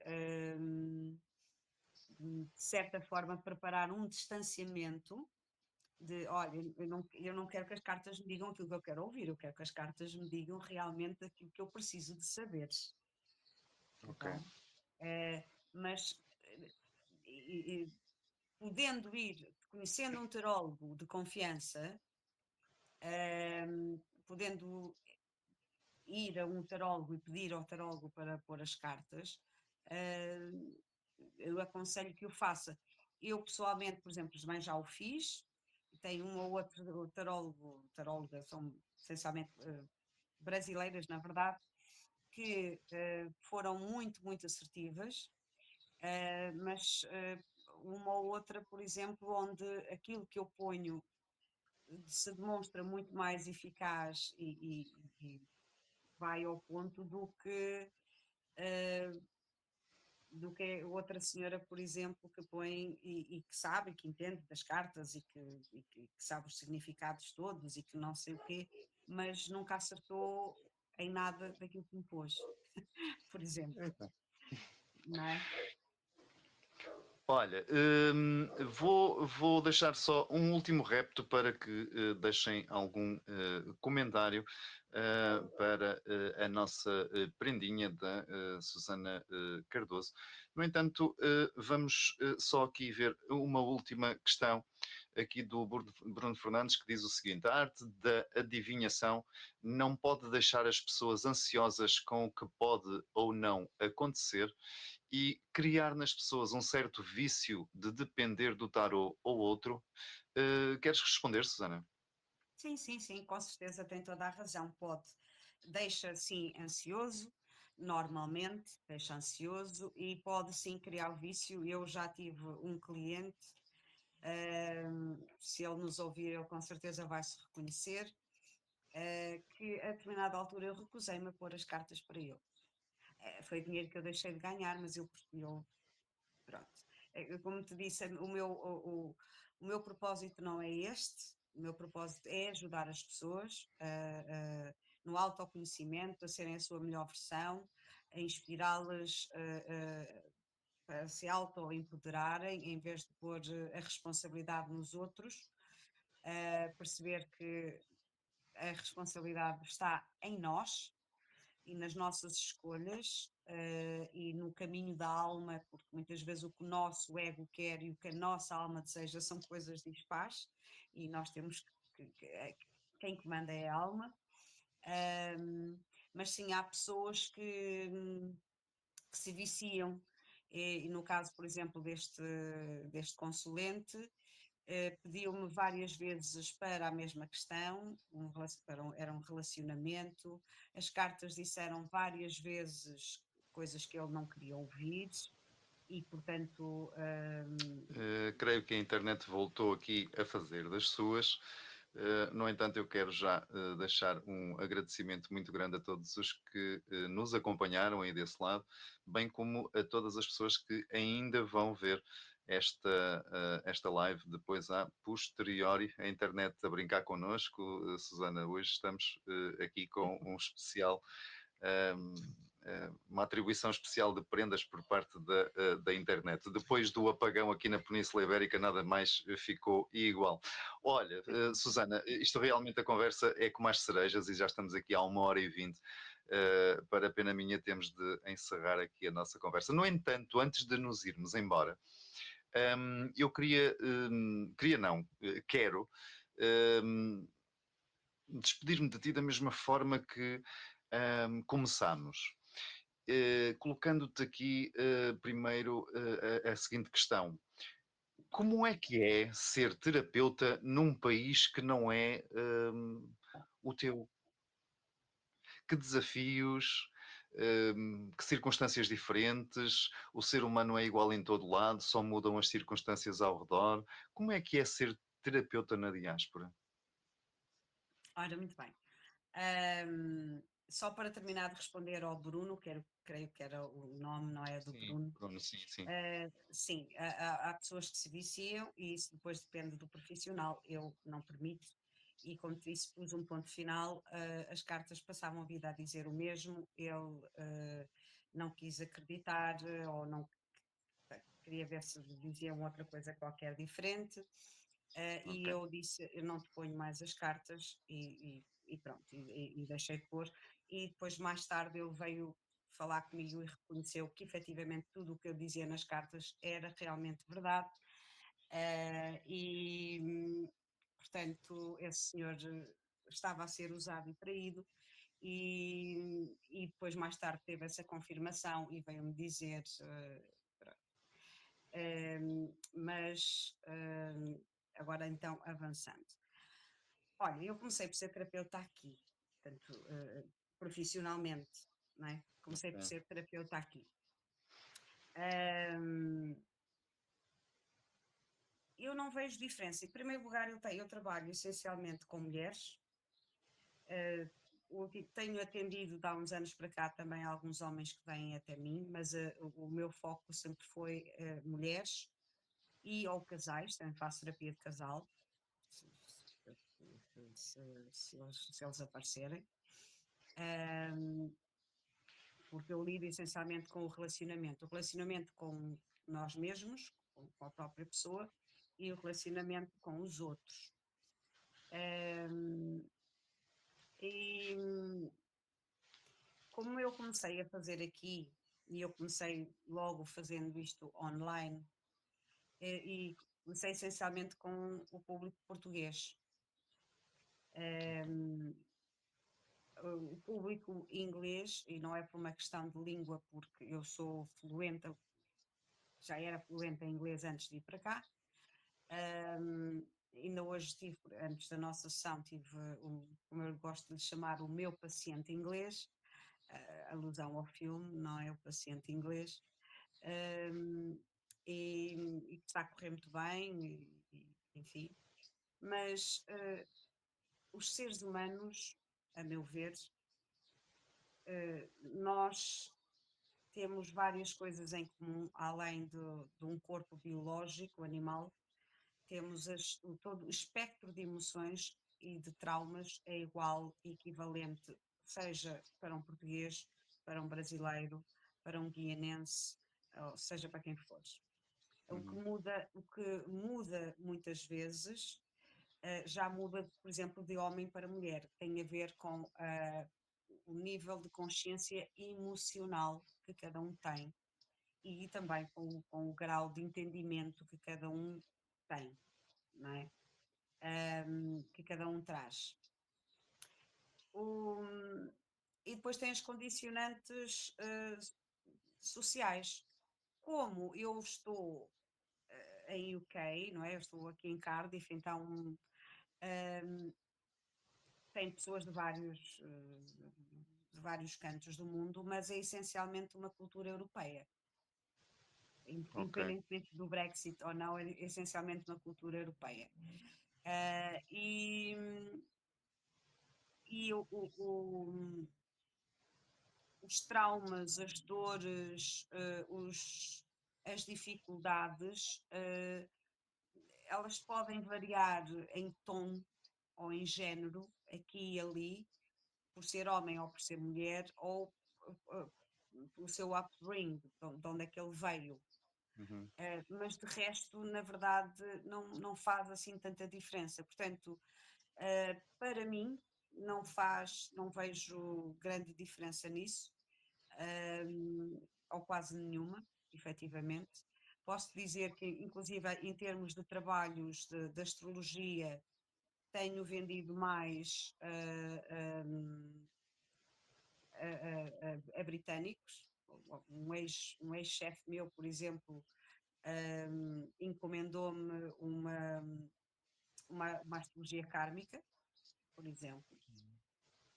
de certa forma, preparar um distanciamento de, olha, eu não quero que as cartas me digam aquilo que eu quero ouvir, eu quero que as cartas me digam realmente aquilo que eu preciso de saber. Ok. Então, mas podendo ir, conhecendo um tarólogo de confiança, podendo ir a um tarólogo e pedir ao tarólogo para pôr as cartas, eu aconselho que o faça. Eu pessoalmente, por exemplo, também já o fiz, tem um ou outro taróloga, são essencialmente brasileiras, na verdade, que foram muito, muito assertivas, mas uma ou outra, por exemplo, onde aquilo que eu ponho se demonstra muito mais eficaz e vai ao ponto do que outra senhora, por exemplo, que põe e que sabe, que entende das cartas e que sabe os significados todos e que não sei o quê, mas nunca acertou em nada daquilo que me pôs, por exemplo, Eita. não é? Olha, vou deixar só um último repto para que deixem algum comentário para a nossa prendinha da Susana Cardoso. No entanto, vamos só aqui ver uma última questão aqui do Bruno Fernandes, que diz o seguinte: a arte da adivinhação não pode deixar as pessoas ansiosas com o que pode ou não acontecer e criar nas pessoas um certo vício de depender do tarot ou outro. Queres responder, Susana? Sim, sim, sim, com certeza tem toda a razão. Pode, deixa sim ansioso, normalmente deixa ansioso e pode sim criar o vício. Eu já tive um cliente, se ele nos ouvir, ele com certeza vai se reconhecer, que a determinada altura eu recusei-me a pôr as cartas para ele. Foi dinheiro que eu deixei de ganhar, mas eu pronto. como te disse, o meu propósito não é este, o meu propósito é ajudar as pessoas no autoconhecimento, a serem a sua melhor versão, a inspirá-las a se auto-empoderarem, em vez de pôr a responsabilidade nos outros, perceber que a responsabilidade está em nós e nas nossas escolhas e no caminho da alma, porque muitas vezes o que o nosso ego quer e o que a nossa alma deseja são coisas dispares e nós temos quem comanda é a alma. Mas sim, há pessoas que se viciam. E no caso, por exemplo, deste consulente, pediu-me várias vezes para a mesma questão, era um relacionamento, as cartas disseram várias vezes coisas que ele não queria ouvir e, portanto... Creio que a internet voltou aqui a fazer das suas. No entanto, eu quero já deixar um agradecimento muito grande a todos os que nos acompanharam aí desse lado, bem como a todas as pessoas que ainda vão ver esta live depois a posteriori, a internet a brincar connosco. Susana, hoje estamos aqui com um especial, uma atribuição especial de prendas por parte da internet. Depois do apagão aqui na Península Ibérica, nada mais ficou igual. Olha, Susana, isto realmente a conversa é como as cerejas e já estamos aqui há 1h20. Para pena minha, temos de encerrar aqui a nossa conversa. No entanto, antes de nos irmos embora, eu quero despedir-me de ti da mesma forma que começamos. Colocando-te aqui primeiro a seguinte questão. Como é que é ser terapeuta num país que não é o teu? Que desafios, que circunstâncias diferentes, o ser humano é igual em todo lado, só mudam as circunstâncias ao redor. Como é que é ser terapeuta na diáspora? Ora, muito bem. Só para terminar de responder ao Bruno, creio que era o nome, não é, do Sim, Bruno. Bruno, sim, sim. Sim, há pessoas que se viciam e isso depois depende do profissional. Eu não permito e, como te disse, pus um ponto final. As cartas passavam a vida a dizer o mesmo. Ele não quis acreditar ou não queria ver se diziam outra coisa qualquer diferente. E Ok. eu disse, eu não te ponho mais as cartas e pronto, e deixei de pôr. E depois mais tarde ele veio falar comigo e reconheceu que efetivamente tudo o que eu dizia nas cartas era realmente verdade. Portanto, esse senhor estava a ser usado e traído. E depois mais tarde teve essa confirmação e veio-me dizer mas agora então avançando. Olha, eu comecei por ser terapeuta aqui, portanto, profissionalmente, não é? Comecei por É. ser terapeuta aqui. Um, eu não vejo diferença. Em primeiro lugar, eu trabalho essencialmente com mulheres. Tenho atendido de há uns anos para cá também alguns homens que vêm até mim, mas o meu foco sempre foi mulheres e ou casais, também faço terapia de casal, se eles aparecerem, porque eu lido essencialmente com o relacionamento com nós mesmos, com a própria pessoa, e o relacionamento com os outros. E como eu comecei a fazer aqui, e eu comecei logo fazendo isto online, e comecei essencialmente com o público português. O público inglês, e não é por uma questão de língua, porque eu sou fluente, já era fluente em inglês antes de ir para cá. Ainda hoje tive, antes da nossa sessão, tive, como eu gosto de lhe chamar, o meu paciente inglês, alusão ao filme, não é? O paciente inglês. E que está a correr muito bem, enfim. Mas os seres humanos, a meu ver, nós temos várias coisas em comum, além de um corpo biológico, animal, temos todo o espectro de emoções e de traumas é igual e equivalente, seja para um português, para um brasileiro, para um guianense, ou seja para quem for. Uhum. O que muda muitas vezes, já muda, por exemplo, de homem para mulher, tem a ver com o nível de consciência emocional que cada um tem e também com o grau de entendimento que cada um tem, não é? Que cada um traz. E depois tem as condicionantes sociais. Como eu estou em UK, não é? Eu estou aqui em Cardiff, então tem pessoas de vários cantos do mundo, mas é essencialmente uma cultura europeia. Ok. Independentemente do Brexit ou não, é essencialmente uma cultura europeia. E os traumas, as dores, as dificuldades, elas podem variar em tom ou em género, aqui e ali, por ser homem ou por ser mulher, ou pelo seu upbringing, de onde é que ele veio. Uhum. Mas de resto, na verdade, não faz assim tanta diferença. Portanto, para mim, não vejo grande diferença nisso, ou quase nenhuma, efetivamente. Posso dizer que, inclusive, em termos de trabalhos de astrologia, tenho vendido mais a britânicos. Um ex-chefe meu, por exemplo, encomendou-me uma astrologia kármica, por exemplo.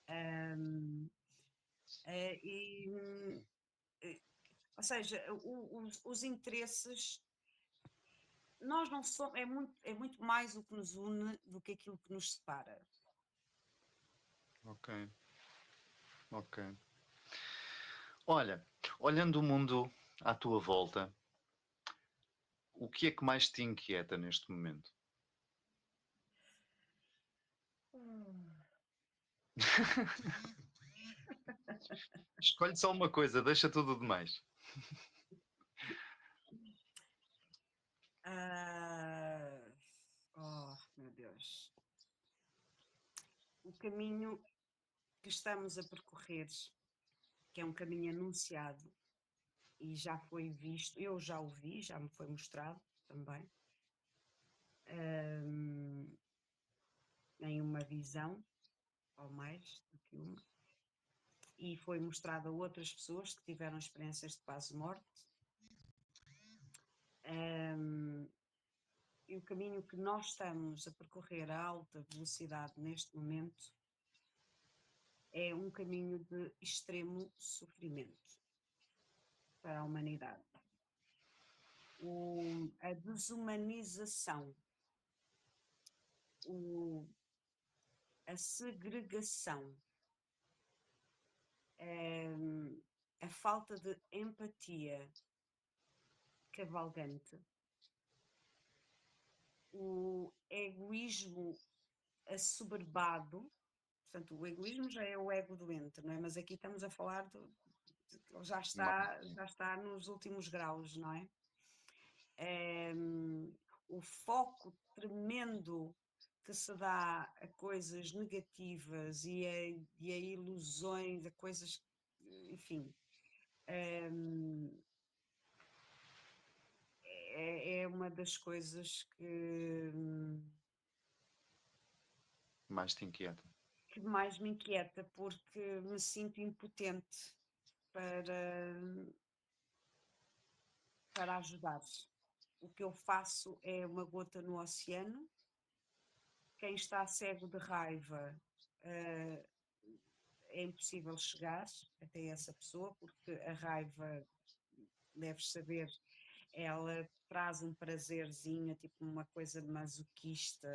Um, e, ou seja, os interesses, nós não somos, é muito mais o que nos une do que aquilo que nos separa. Ok. Ok. Olha, olhando o mundo à tua volta, o que é que mais te inquieta neste momento? Escolhe só uma coisa, deixa tudo demais. Oh, meu Deus. O caminho que estamos a percorrer, que é um caminho anunciado e já foi visto, eu já o vi, já me foi mostrado também, em uma visão, ou mais do que uma, e foi mostrado a outras pessoas que tiveram experiências de quase morte. E o caminho que nós estamos a percorrer a alta velocidade neste momento é um caminho de extremo sofrimento para a humanidade. A desumanização, a segregação, a falta de empatia cavalgante, o egoísmo assoberbado. Portanto, o egoísmo já é o ego doente, não é? Mas aqui estamos a falar já está nos últimos graus, não é? O foco tremendo que se dá a coisas negativas e a ilusões, a coisas, enfim, é uma das coisas Mais te inquieta. que mais me inquieta, porque me sinto impotente para, para ajudar. O que eu faço é uma gota no oceano. Quem está cego de raiva é impossível chegar até essa pessoa, porque a raiva, deves saber, ela traz um prazerzinho, tipo uma coisa masoquista,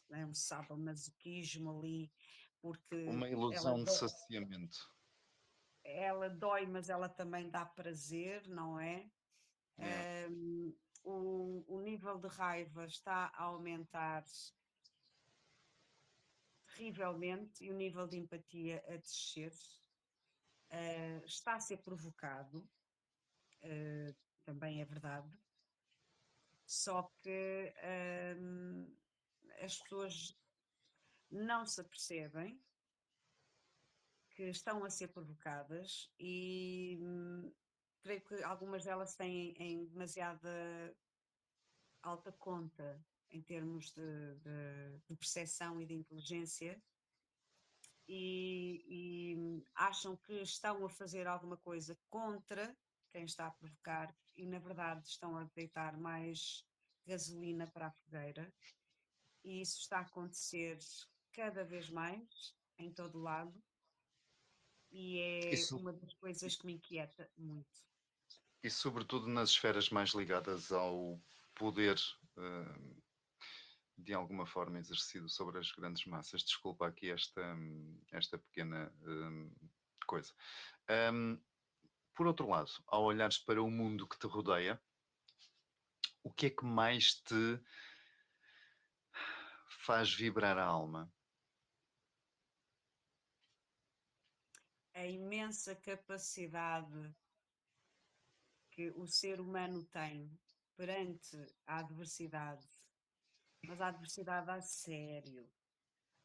né, um sadomasoquismo ali, porque Uma ela ilusão de saciamento. ela dói, mas ela também dá prazer, não é? Yeah. O nível de raiva está a aumentar terrivelmente e o nível de empatia a descer. Está a ser provocado, também é verdade, só que as pessoas não se apercebem que estão a ser provocadas e creio que algumas delas têm em demasiada alta conta em termos de percepção e de inteligência e acham que estão a fazer alguma coisa contra quem está a provocar e na verdade estão a deitar mais gasolina para a fogueira e isso está a acontecer cada vez mais em todo o lado e é Isso, uma das coisas que me inquieta muito. e sobretudo nas esferas mais ligadas ao poder, eh, de alguma forma exercido sobre as grandes massas. Desculpa aqui esta pequena coisa. Hum, por outro lado, ao olhares para o mundo que te rodeia, o que é que mais te faz vibrar a alma? A imensa capacidade que o ser humano tem perante a adversidade, mas a adversidade a sério,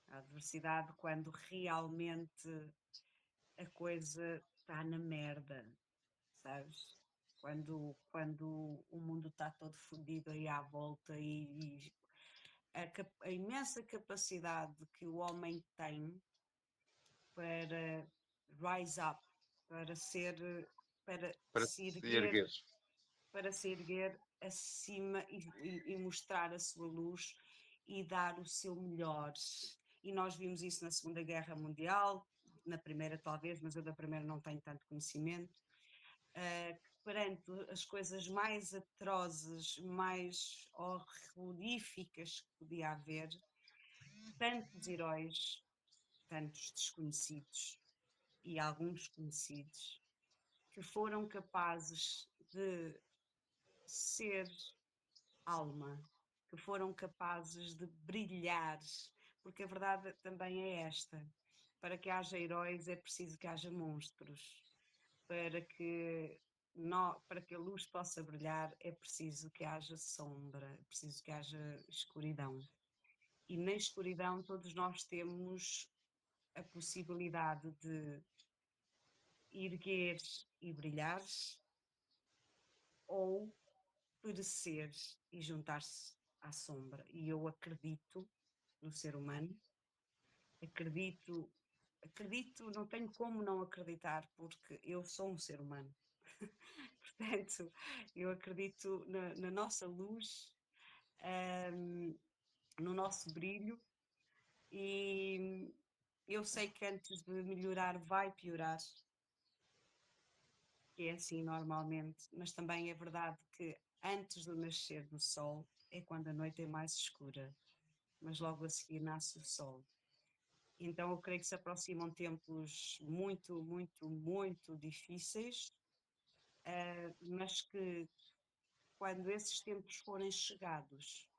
a adversidade quando realmente a coisa está na merda, sabes? Quando o mundo está todo fodido aí à volta e a imensa capacidade que o homem tem para rise up, para ser, para Para se te erguer, ergueres. para se erguer acima e mostrar a sua luz e dar o seu melhor. E nós vimos isso na Segunda Guerra Mundial, na Primeira talvez, mas eu da Primeira não tenho tanto conhecimento, que perante as coisas mais atrozes, mais horroríficas que podia haver, tantos heróis, tantos desconhecidos e alguns conhecidos, que foram capazes de ser alma, que foram capazes de brilhar, porque a verdade também é esta: para que haja heróis é preciso que haja monstros, para que a luz possa brilhar é preciso que haja sombra, é preciso que haja escuridão. E na escuridão todos nós temos a possibilidade de erguer e brilhar ou perecer e juntar-se à sombra. E eu acredito no ser humano, acredito, acredito, não tenho como não acreditar, porque eu sou um ser humano. Portanto, eu acredito na nossa luz, no nosso brilho, e eu sei que antes de melhorar vai piorar, que é assim normalmente, mas também é verdade que antes do nascer do sol é quando a noite é mais escura, mas logo a seguir nasce o sol. Então eu creio que se aproximam tempos muito, muito, muito difíceis, mas que quando esses tempos forem chegados,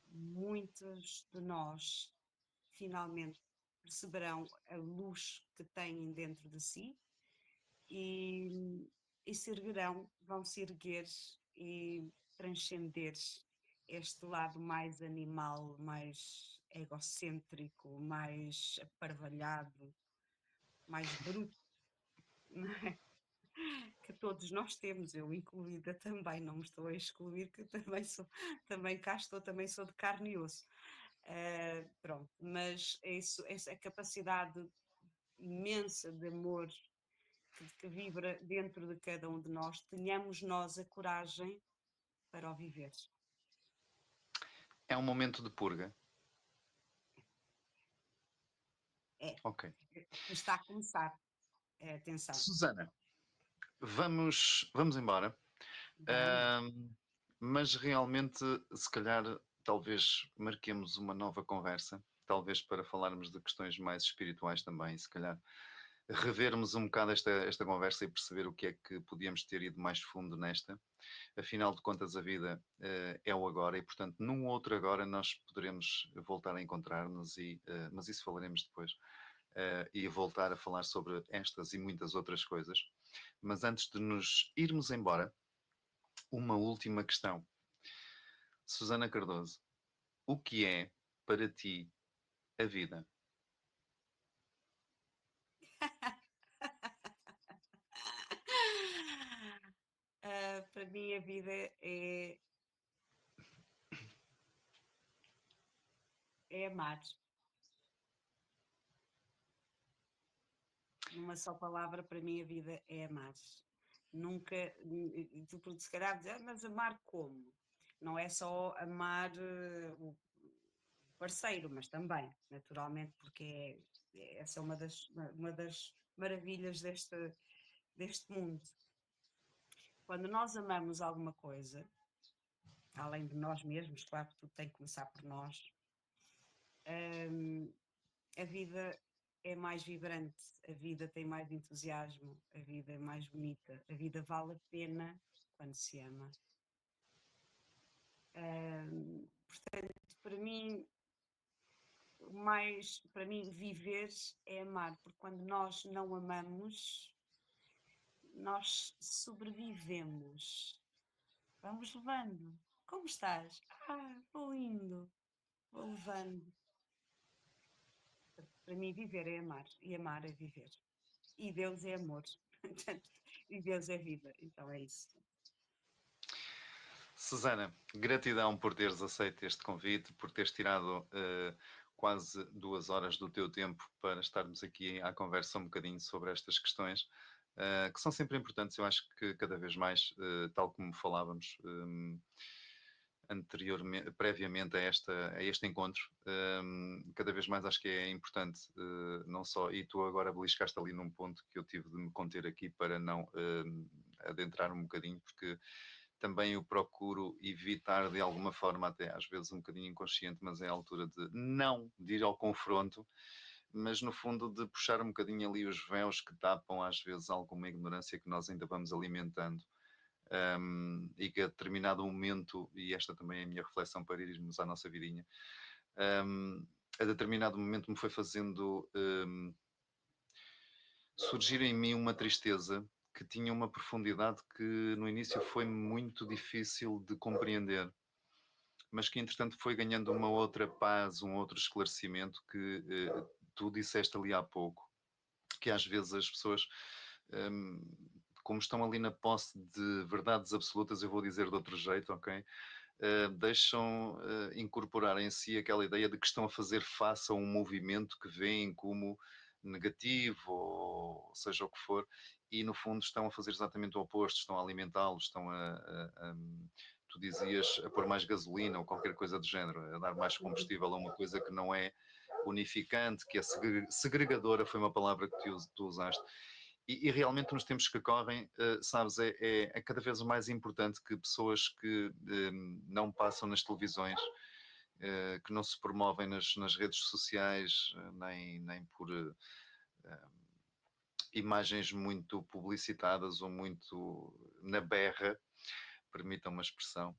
muitos de nós finalmente perceberão a luz que têm dentro de si e, e se erguerão, vão se erguer e transcender este lado mais animal, mais egocêntrico, mais aparvalhado, mais bruto, não é? Que todos nós temos, eu incluída também, não me estou a excluir, que também sou, também cá estou, também sou de carne e osso. Pronto, mas é isso, essa capacidade imensa de amor que vibra dentro de cada um de nós, tenhamos nós a coragem para o viver. É um momento de purga. É, Ok. que está a começar. Atenção. Susana, vamos embora. Vamos. Mas realmente, se calhar, talvez marquemos uma nova conversa, talvez para falarmos de questões mais espirituais também, se calhar revermos um bocado esta conversa e perceber o que é que podíamos ter ido mais fundo nesta. Afinal de contas, a vida é o agora e, portanto, num outro agora nós poderemos voltar a encontrar-nos, mas isso falaremos depois, e voltar a falar sobre estas e muitas outras coisas. Mas antes de nos irmos embora, uma última questão. Susana Cardoso, o que é para ti a vida? Para mim a vida é amar. Numa só palavra, para mim a vida é amar. Nunca, tu se calhar dizer, mas amar como? Não é só amar o parceiro, mas também, naturalmente, porque essa é uma das maravilhas deste mundo. Quando nós amamos alguma coisa, além de nós mesmos, claro que tudo tem que começar por nós, a vida é mais vibrante, a vida tem mais entusiasmo, a vida é mais bonita, a vida vale a pena quando se ama. Portanto, para mim viver é amar, porque quando nós não amamos, nós sobrevivemos. Vamos levando. Como estás? Vou indo, vou levando. Para mim viver é amar e amar é viver. E Deus é amor. E Deus é vida. Então é isso. Susana, gratidão por teres aceito este convite, por teres tirado quase 2 horas do teu tempo para estarmos aqui à conversa um bocadinho sobre estas questões, que são sempre importantes. Eu acho que cada vez mais, tal como falávamos anteriormente, previamente a este encontro, cada vez mais acho que é importante, não só, e tu agora beliscaste ali num ponto que eu tive de me conter aqui para não adentrar um bocadinho, porque também eu procuro evitar de alguma forma, até às vezes um bocadinho inconsciente, mas é a altura de não de ir ao confronto, mas no fundo de puxar um bocadinho ali os véus que tapam às vezes alguma ignorância que nós ainda vamos alimentando. E que a determinado momento, e esta também é a minha reflexão para irmos à nossa vidinha, a determinado momento me foi fazendo surgir em mim uma tristeza que tinha uma profundidade que no início foi muito difícil de compreender, mas que entretanto foi ganhando uma outra paz, um outro esclarecimento que tu disseste ali há pouco, que às vezes as pessoas, como estão ali na posse de verdades absolutas, eu vou dizer de outro jeito, ok? Deixam incorporar em si aquela ideia de que estão a fazer face a um movimento que veem como negativo, ou seja o que for, e no fundo estão a fazer exatamente o oposto, estão a alimentá-los, estão tu dizias, a pôr mais gasolina ou qualquer coisa do género, a dar mais combustível a uma coisa que não é unificante, que é segregadora, foi uma palavra que tu usaste. E realmente nos tempos que correm, sabes, é cada vez mais importante que pessoas que não passam nas televisões, que não se promovem nas redes sociais, nem por imagens muito publicitadas ou muito na berra, permitam uma expressão,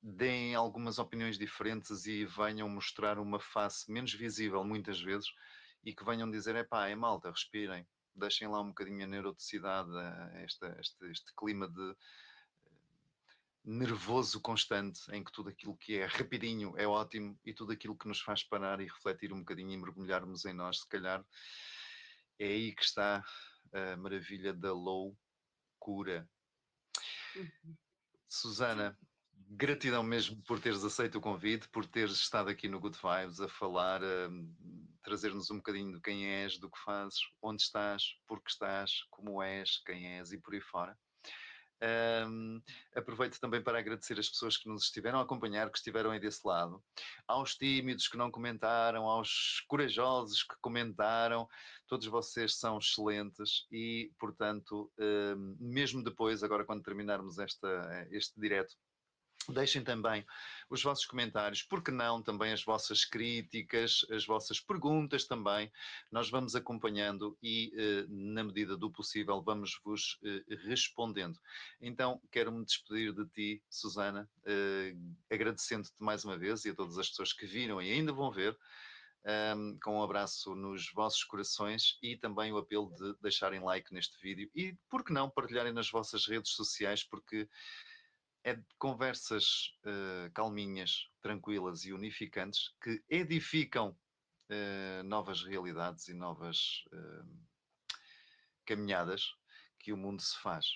deem algumas opiniões diferentes e venham mostrar uma face menos visível muitas vezes e que venham dizer, epá, é malta, respirem, deixem lá um bocadinho a neuroticidade, este clima de nervoso constante em que tudo aquilo que é rapidinho é ótimo e tudo aquilo que nos faz parar e refletir um bocadinho e mergulharmos em nós, se calhar é aí que está a maravilha da loucura. Susana, gratidão mesmo por teres aceito o convite, por teres estado aqui no Good Vibes a falar, a trazer-nos um bocadinho de quem és, do que fazes, onde estás, porque estás, como és, quem és e por aí fora. Aproveito também para agradecer as pessoas que nos estiveram a acompanhar, que estiveram aí desse lado, aos tímidos que não comentaram, aos corajosos que comentaram, todos vocês são excelentes e, portanto, mesmo depois, agora quando terminarmos este direto, Deixem também os vossos comentários, porque não também as vossas críticas, as vossas perguntas também. Nós vamos acompanhando e, na medida do possível, vamos-vos respondendo. Então, quero-me despedir de ti, Susana, agradecendo-te mais uma vez e a todas as pessoas que viram e ainda vão ver, com um abraço nos vossos corações e também o apelo de deixarem like neste vídeo e, por que não, partilharem nas vossas redes sociais, porque é de conversas calminhas, tranquilas e unificantes que edificam novas realidades e novas caminhadas que o mundo se faz.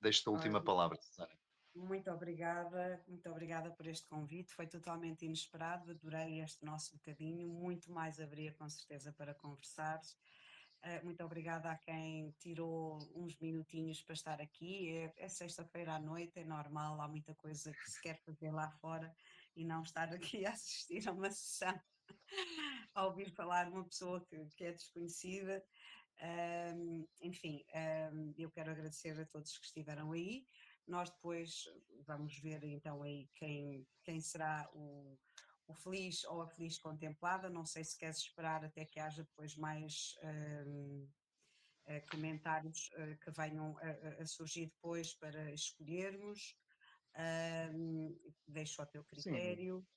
Deixo-te a última Olha, palavra, Susana. muito obrigada por este convite, foi totalmente inesperado, adorei este nosso bocadinho, muito mais haveria com certeza para conversar. Muito obrigada a quem tirou uns minutinhos para estar aqui. É sexta-feira à noite, é normal, há muita coisa que se quer fazer lá fora e não estar aqui a assistir a uma sessão, a ouvir falar uma pessoa que é desconhecida. Enfim, eu quero agradecer a todos que estiveram aí. Nós depois vamos ver então aí quem será o feliz ou a feliz contemplada. Não sei se queres esperar até que haja depois mais comentários que venham a surgir depois para escolhermos. Deixo ao teu Sim, critério.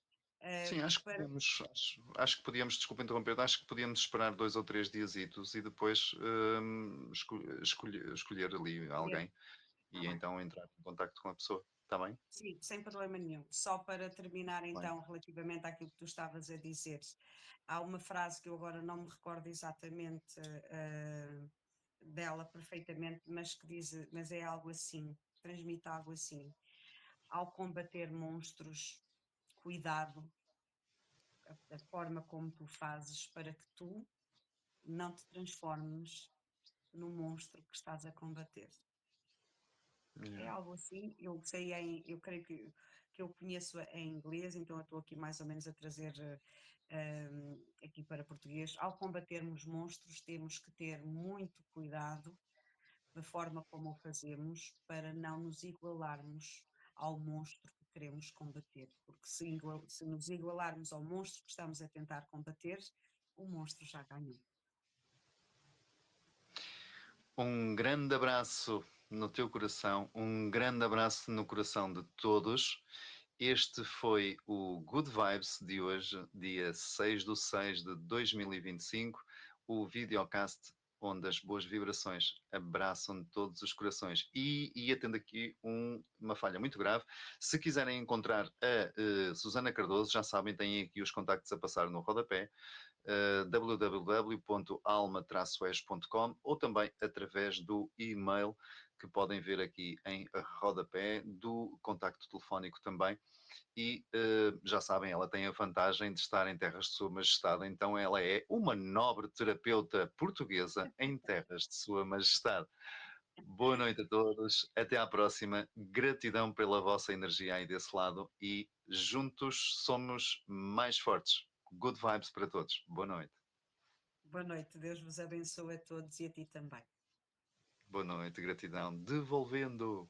sim, acho que Para... podemos, acho que podíamos, desculpa interromper, acho que podíamos esperar 2 ou 3 diazitos e depois escolher ali Escolher, alguém está e bem. então entrar em contacto com a pessoa. Está bem? Sim, sem problema nenhum. Só para terminar Bem. então, relativamente àquilo que tu estavas a dizer, há uma frase que eu agora não me recordo exatamente dela perfeitamente, mas que diz, mas é algo assim, transmite algo assim. Ao combater monstros, cuidado da forma como tu fazes para que tu não te transformes no monstro que estás a combater. É Yeah. algo assim, eu sei eu creio que eu conheço em inglês, então eu estou aqui mais ou menos a trazer aqui para português. Ao combatermos monstros, temos que ter muito cuidado da forma como o fazemos para não nos igualarmos ao monstro que queremos combater, porque se nos igualarmos ao monstro que estamos a tentar combater, o monstro já ganhou. Um grande abraço no teu coração, um grande abraço no coração de todos. Este foi o Good Vibes de hoje, dia 6/6/2025, o videocast onde as boas vibrações abraçam todos os corações. E atendo aqui uma falha muito grave. Se quiserem encontrar a Susana Cardoso, já sabem, têm aqui os contactos a passar no rodapé. www.alma-es.com ou também através do e-mail que podem ver aqui em rodapé, do contacto telefónico também. E já sabem, ela tem a vantagem de estar em terras de Sua Majestade, então ela é uma nobre terapeuta portuguesa em terras de Sua Majestade. Boa noite a todos, até à próxima. Gratidão pela vossa energia aí desse lado e juntos somos mais fortes. Good vibes para todos. Boa noite. Boa noite, Deus vos abençoe a todos e a ti também. Boa noite, gratidão. Devolvendo.